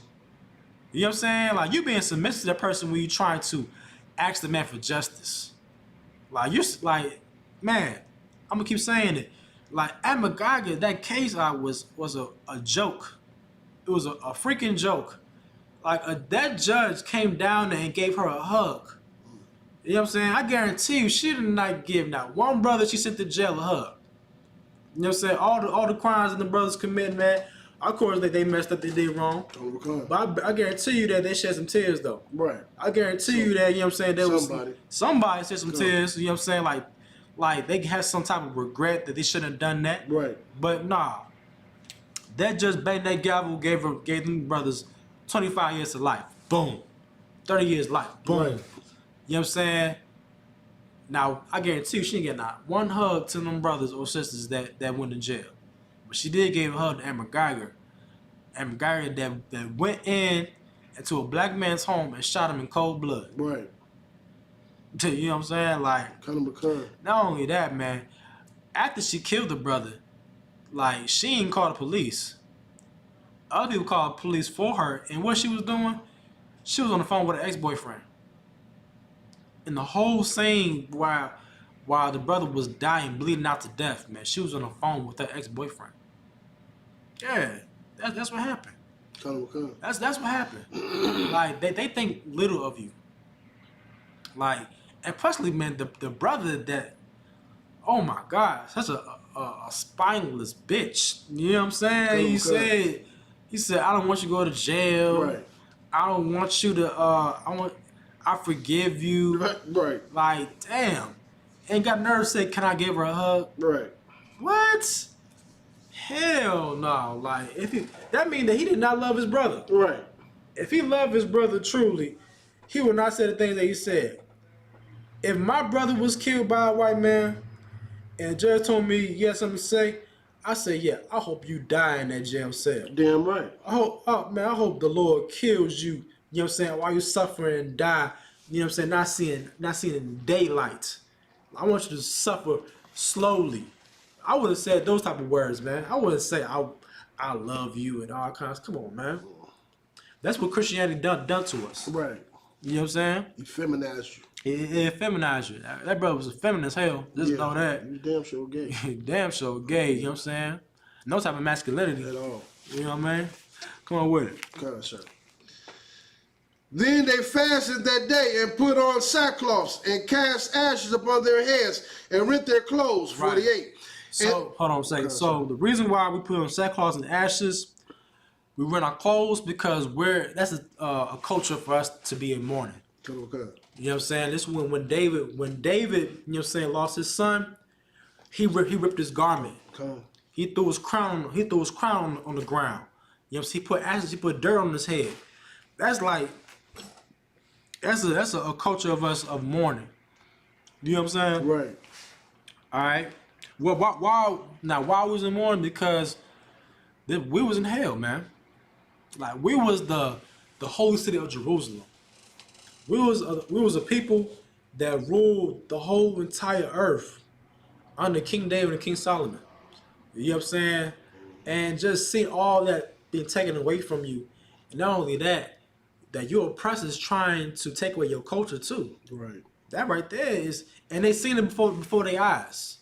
You know what I'm saying? Like, you being submissive to that person when you trying to ask the man for justice. Like, you're like, man, I'm gonna keep saying it. Like, at McGregor, that case was a joke. It was a freaking joke. Like, that judge came down there and gave her a hug. You know what I'm saying? I guarantee you, she did not give not one brother she sent to jail a hug. You know what I'm saying? All the crimes that the brothers commit, man. Of course, they messed up, they did wrong. But I guarantee you that they shed some tears, though. Right. I guarantee you that, you know what I'm saying, somebody shed some tears, you know what I'm saying? Like they had some type of regret that they shouldn't have done that. Right. But nah. That just banged that gavel, gave them brothers 25 years to life. Boom. 30 years life. Boom. Right. You know what I'm saying? Now, I guarantee you she didn't get not one hug to them brothers or sisters that went to jail. But she did give a hug to Amber Geiger. Amber Geiger that went into a black man's home and shot him in cold blood. Right. You know what I'm saying? Like, not only that, man, after she killed the brother, like, she ain't called the police. Other people called the police for her, and what she was doing, she was on the phone with her ex-boyfriend. And the whole scene while the brother was dying, bleeding out to death, man, she was on the phone with her ex-boyfriend. Yeah, that's what happened. That's what happened. Like, they think little of you. Like, and personally, man, the brother that, oh my God, such a spineless bitch. You know what I'm saying? He said, I don't want you to go to jail. Right. I don't want you to. I forgive you. Right. Like, damn. And got nerve to say, can I give her a hug? Right. What? Hell no. Like, that means that he did not love his brother. Right. If he loved his brother truly, he would not say the things that he said. If my brother was killed by a white man, and the judge told me you had something to say, I say, yeah, I hope you die in that jail cell. Damn right. I hope the Lord kills you, you know what I'm saying, while you suffering and die, you know what I'm saying, not seeing daylight. I want you to suffer slowly. I would have said those type of words, man. I wouldn't say I love you and all kinds. Come on, man. That's what Christianity done to us. Right. You know what I'm saying? He feminized you. It feminized you. That brother was a feminist as hell. Just know that. You damn sure gay. Damn sure gay, you know what I'm saying? No type of masculinity. At all. You know what I mean? Come on with it. Come on, sir. Then they fasted that day and put on sackcloths and cast ashes upon their heads and rent their clothes. 48. So, hold on a second. So, the reason why we put on sackcloth and ashes, we rent our clothes because that's a culture for us to be in mourning. Okay. You know what I'm saying? This is when David, you know what I'm saying, lost his son, he ripped his garment. Come. He threw his crown on the ground. You know what I'm saying? He put ashes, he put dirt on his head. That's like that's a culture of us of mourning. You know what I'm saying? Right. All right. Well, why was in mourning? Because we was in hell, man. Like we was the holy city of Jerusalem. We was a people that ruled the whole entire earth under King David and King Solomon. You know what I'm saying? And just seeing all that being taken away from you, and not only that your oppressors trying to take away your culture too. Right. That right there is, and they seen it before their eyes.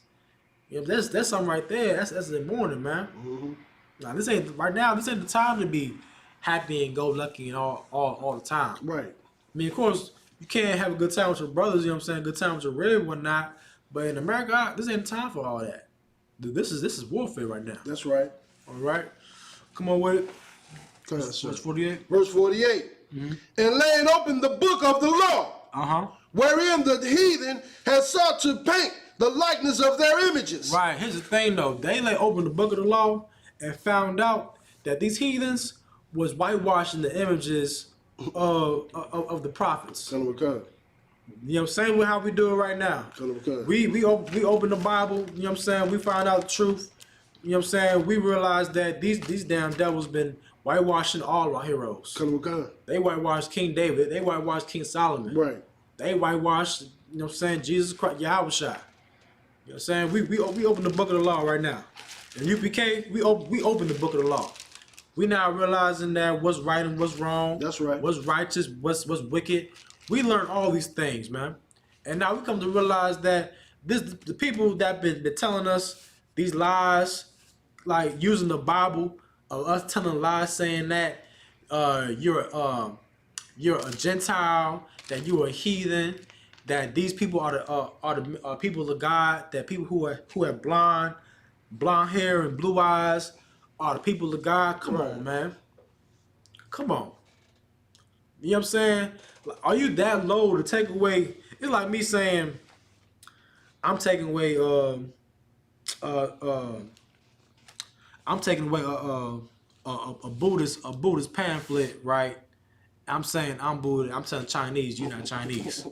You know, that's something right there. That's the morning, man. Mm-hmm. Now this ain't the time to be happy and go lucky and all the time. Right. I mean, of course, you can't have a good time with your brothers. You know what I'm saying? Good time with your rib and whatnot. But in America, this ain't time for all that. This is warfare right now. That's right. All right, come on with it. Come on, sir. Verse 48. Verse 48. Mm-hmm. And laying open the book of the law, wherein the heathen has sought to paint the likeness of their images. Right. Here's the thing, though. They lay open the book of the law and found out that these heathens was whitewashing the images of the prophets. Son of a gun. You know what I'm saying? With how we do it right now. Son of a gun. We open the Bible. You know what I'm saying? We find out the truth. You know what I'm saying? We realize that these damn devils been whitewashing all our heroes. Son of a gun. They whitewashed King David. They whitewashed King Solomon. Right. They whitewashed, you know what I'm saying, Jesus Christ, Yahweh Shai. You know what I'm saying? We open the book of the law right now. And UPK, we open the book of the law. We now realizing that what's right and what's wrong. That's right. What's righteous, what's wicked. We learn all these things, man. And now we come to realize that the people that been telling us these lies, like using the Bible, of us telling lies, saying that you're a Gentile, that you're a heathen, that these people are the people of God, that people who have blonde hair and blue eyes are the people of God. Come on, man. Come on. You know what I'm saying? Are you that low to take away? It's like me saying, I'm taking away a Buddhist pamphlet, right? I'm saying I'm Buddhist. I'm telling Chinese, you're not Chinese.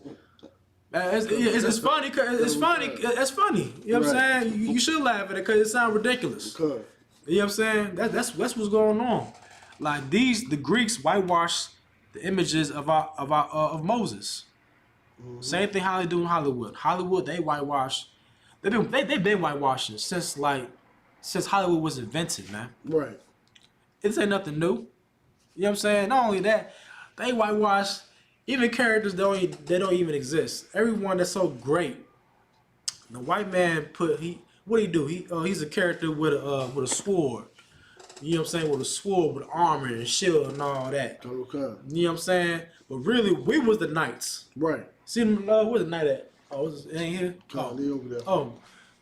It's funny. It's funny. It's funny. You know what I'm saying? You should laugh at it because it sounds ridiculous. You know what I'm saying? That's what's going on. Like the Greeks whitewashed the images of Moses. Mm-hmm. Same thing how they do in Hollywood. Hollywood, they whitewash. They've been whitewashing since Hollywood was invented, man. Right. It ain't nothing new. You know what I'm saying? Not only that, they whitewash even characters that don't even exist. Everyone that's so great. The white man what do he do? He's a character with a sword. You know what I'm saying? With a sword, with armor and shield and all that. Okay. You know what I'm saying? But really, we was the knights. Right. See, where's the knight at? Oh, it ain't here? Oh, they over there. Oh,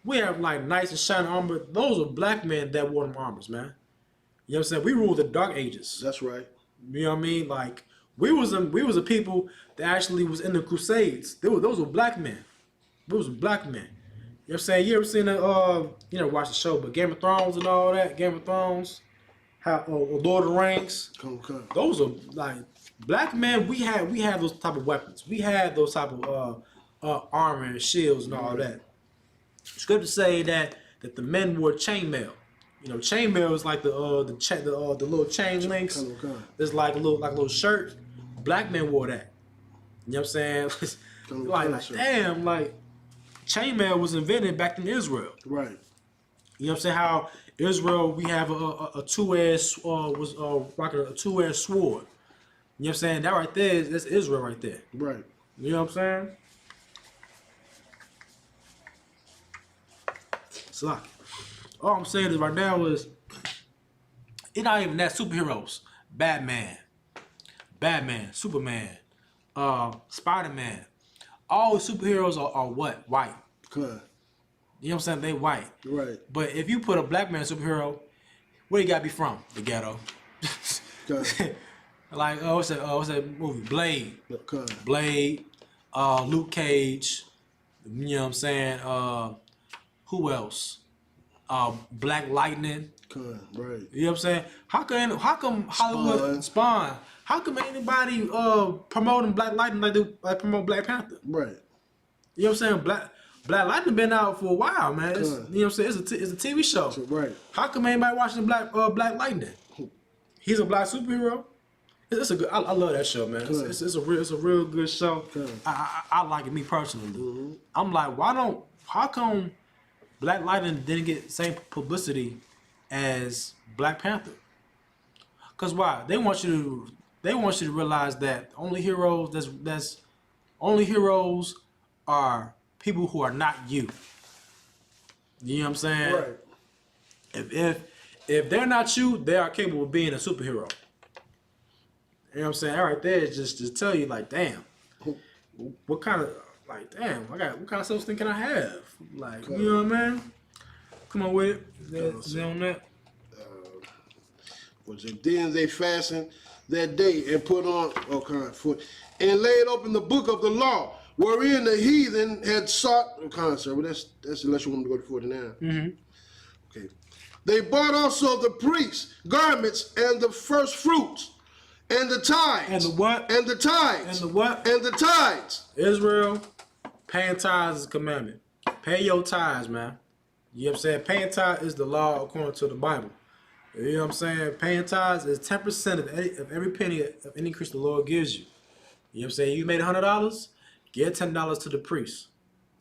we have like knights in shining armor. Those are black men that wore them armors, man. You know what I'm saying? We ruled the Dark Ages. That's right. You know what I mean? Like we was a people that actually was in the Crusades. Those were black men. Those were black men. You know what I'm saying? You ever seen watch the show, but Game of Thrones and all that? Game of Thrones, Lord of the Rings. Okay. Those are like black men. We had those type of weapons. We had those type of armor and shields and all that. Scripture say that the men wore chainmail. You know, chainmail is like the little chain links. It's like a little shirt. Black men wore that. You know what I'm saying? like damn, like chainmail was invented back in Israel. Right. You know what I'm saying? How Israel, we have a two-edged was rocking a two-edged sword. You know what I'm saying? That right there that's Israel right there. Right. You know what I'm saying? So all I'm saying is right now is It's not even that. Superheroes. Batman, Superman, Spider-Man. All superheroes are what? White. Good. You know what I'm saying? They white. Right. But if you put a black man superhero, where you gotta be from? The ghetto. Good. Like, what's that movie? Blade. Good. Blade, Luke Cage, you know what I'm saying? Who else? Black Lightning. Good. Right. You know what I'm saying? How come Hollywood Spawn? How come anybody promoting Black Lightning like they promote Black Panther? Right. You know what I'm saying? Black Lightning been out for a while, man. It's, Good. you know what I'm saying? It's a TV show. Right. How come anybody watching Black Lightning? He's a black superhero. It's a good. I love that show, man. It's a real good show. I like it, me personally. I'm like, how come Black Lightning didn't get the same publicity as Black Panther? Cause why? They want you to realize that only heroes are people who are not you. You know what I'm saying? Right. If they're not you, they are capable of being a superhero. You know what I'm saying? That right there is just to tell you, like, damn, what kind of substance can I have? Like, you know what I mean? Come on with it. Is it on that? Was it then they fastened that day and put on and laid open the book of the law, wherein the heathen had sought. Well, that's unless you want to go to 49. Okay. They bought also the priests garments and the first fruits and the tithes. And the what? And the tithes. And the what? And the tithes. Israel, paying tithes is a commandment. Pay your tithes, man. You know what I'm saying? Paying tithes is the law according to the Bible. You know what I'm saying? Paying tithes is 10% of every penny of any increase the Lord gives you. You know what I'm saying? You made $100, give $10 to the priest.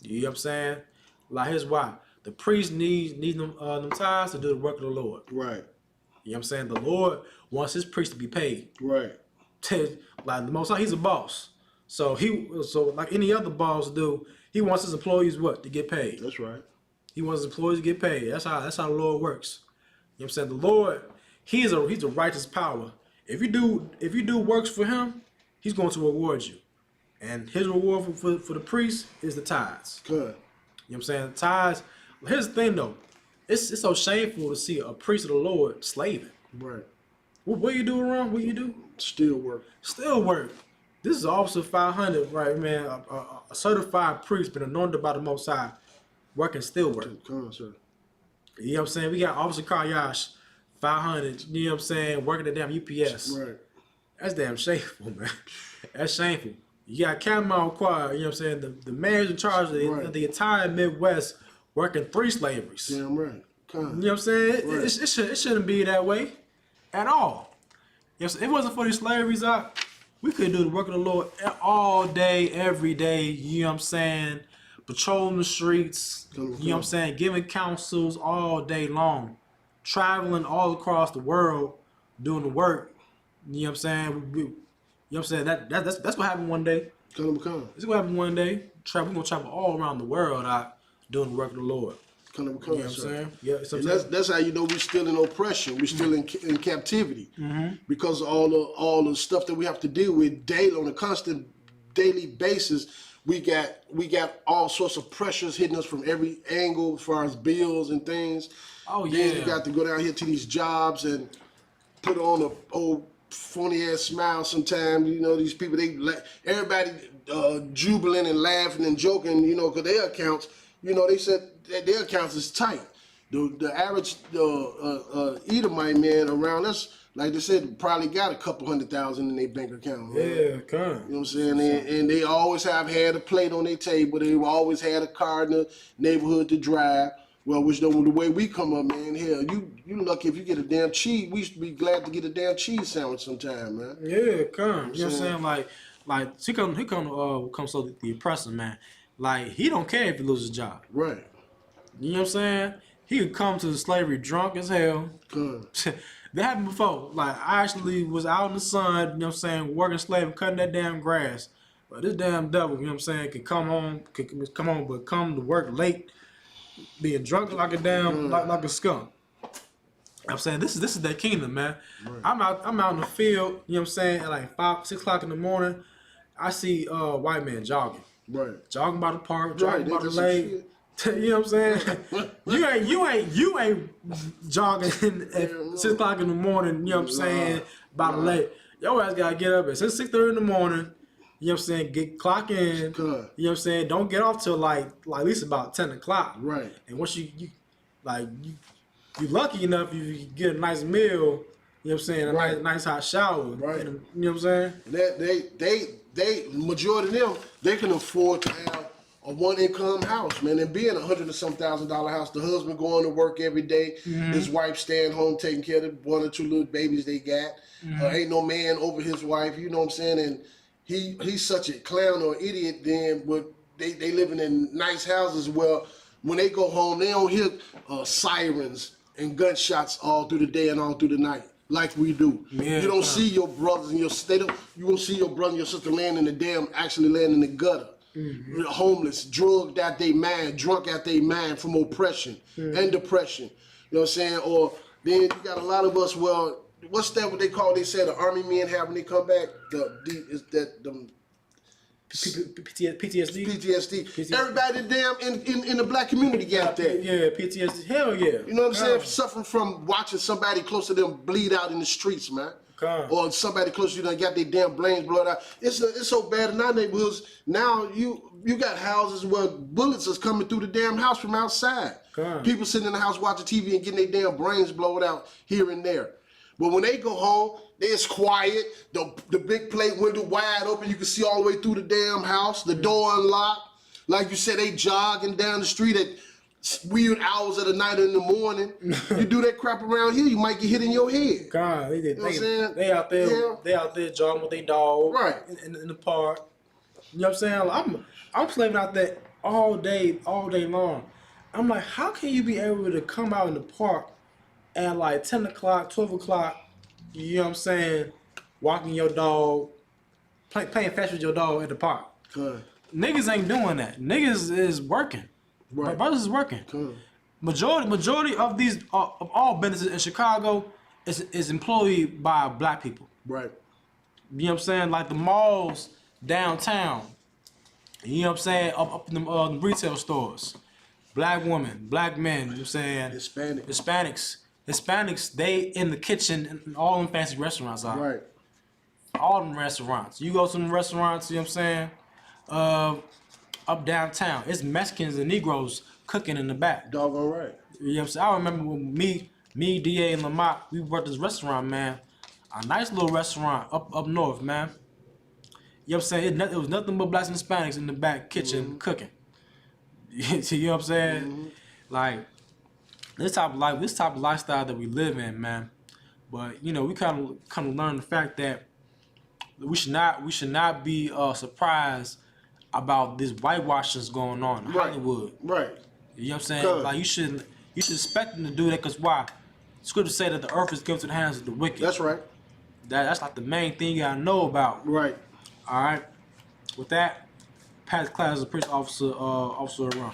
You know what I'm saying? Like, here's why. The priest needs them tithes to do the work of the Lord. Right. You know what I'm saying? The Lord wants his priest to be paid. Right. Like the Most High, he's a boss. So like any other boss do, he wants his employees what? To get paid. That's right. He wants his employees to get paid. That's how the Lord works. You know what I'm saying? The Lord, he's a righteous power. If you do works for him, he's going to reward you. And his reward for the priest is the tithes. Good. You know what I'm saying? The tithes. Here's the thing though. It's so shameful to see a priest of the Lord slaving. Right. What you do wrong? What you do? Still work. Still work. This is Officer 500, right, man? A certified priest, been anointed by the Most High, working still work. Come on, sir. You know what I'm saying? We got Officer Karyash, 500, you know what I'm saying, working the damn UPS. Right. That's damn shameful, man. That's shameful. You got Captain Choir, you know what I'm saying, the man who's in charge of the entire Midwest working 3 slaveries. Damn right. You know what I'm saying? Right. It shouldn't be that way at all. If it wasn't for these slaveries out, we could do the work of the Lord all day, every day, you know what I'm saying? Patrolling the streets, you know what I'm saying? Giving counsels all day long. Traveling all across the world, doing the work. You know what I'm saying? You know what I'm saying? That's what happened one day. Come. This is what happened one day. We're going to travel all around the world out doing the work of the Lord. Come, You know what I'm sir. saying? Yeah, And that's how you know we're still in oppression. We're still in captivity because of all the stuff that we have to deal with daily on a constant daily basis. We got all sorts of pressures hitting us from every angle as far as bills and things. Oh yeah. Then you got to go down here to these jobs and put on a old funny ass smile. Sometimes you know these people everybody jubilant and laughing and joking. You know because their accounts. You know they said that their accounts is tight. The average Edomite man around us, like they said, probably got a couple $100,000 in their bank account. Yeah, You know what I'm saying? And they always have had a plate on their table. They always had a car in the neighborhood to drive. Well, which the way we come up, man, hell, you lucky if you get a damn cheese. We should be glad to get a damn cheese sandwich sometime, man. Yeah, come. You know what I'm saying? Like he come so the oppressor, man. Like he don't care if he loses his job. Right. You know what I'm saying? He could come to the slavery drunk as hell. That happened before. Like I actually was out in the sun, you know what I'm saying, working slave, cutting that damn grass. But this damn devil, you know what I'm saying, could come home, but come to work late, being drunk like a damn like a skunk. I'm saying this is their kingdom, man. Right. I'm out in the field, you know what I'm saying, at like 5, 6 o'clock in the morning. I see white men jogging. Right. Jogging by the park, jogging by the some lake. shit. You know what I'm saying? you ain't jogging at 6 o'clock in the morning, you know what I'm saying, by the lake. Your ass gotta get up at 6:30 in the morning, you know what I'm saying, clock in. Good. You know what I'm saying? Don't get off till like at least about 10 o'clock. Right. And once you lucky enough, you get a nice meal, you know what I'm saying, a nice hot shower. Right. You know what I'm saying? They majority of them, they can afford to have a one-income house, man. And being $100,000 or some house, the husband going to work every day, his wife staying home taking care of the 1 or 2 little babies they got. Ain't no man over his wife, you know what I'm saying? And he's such a clown or idiot then, but they living in nice houses where when they go home, they don't hear sirens and gunshots all through the day and all through the night like we do. Yeah, you don't see your brothers and you won't see your brother and your sister laying in the actually laying in the gutter. Homeless, drugged out their mind, drunk out their mind from oppression and depression. You know what I'm saying? Or then you got a lot of us, well, what's that what they say the army men have when they come back? PTSD. Everybody damn in the black community got that. Yeah, PTSD. Hell yeah. You know what I'm saying? Suffering from watching somebody close to them bleed out in the streets, man. Or somebody close to you got their damn brains blown out. It's so bad in our neighborhoods. Now you got houses where bullets is coming through the damn house from outside. People sitting in the house watching TV and getting their damn brains blown out here and there. But when they go home, it's quiet. The big plate window wide open. You can see all the way through the damn house. The door unlocked. Like you said, they jogging down the street at weird hours of the night or in the morning. You do that crap around here, you might get hit in your head. God, you know what I'm saying? They out there, they out there jogging with their dog, right? In the park. You know what I'm saying? I'm slaving out there all day long. I'm like, how can you be able to come out in the park at like 10 o'clock, 12 o'clock? You know what I'm saying? Walking your dog, playing fetch with your dog at the park. Niggas ain't doing that. Niggas is working. Right. Brothers is working. Majority of these of all businesses in Chicago is employed by black people. Right. You know what I'm saying? Like the malls downtown. You know what I'm saying? Up in the retail stores. Black women, black men, you know what I'm saying? Hispanics, they in the kitchen in all them fancy restaurants are. Right. All them restaurants. You go to them restaurants, you know what I'm saying? Up downtown, it's Mexicans and Negroes cooking in the back. Doggone right. You know what I'm saying? I remember when me, DA, and Lamont, we worked this restaurant, man. A nice little restaurant up north, man. You know what I'm saying? It was nothing but blacks and Hispanics in the back kitchen cooking. You know what I'm saying? Like this type of lifestyle that we live in, man. But you know, we kind of learn the fact that we should not be surprised about this whitewashing going on in Hollywood. Right. You know what I'm saying? Like you should expect them to do that, because why? Scripture say that the earth is given to the hands of the wicked. That's right. That's like the main thing you gotta know about. Right. All right. With that, pass the class as a police officer, Officer Ron.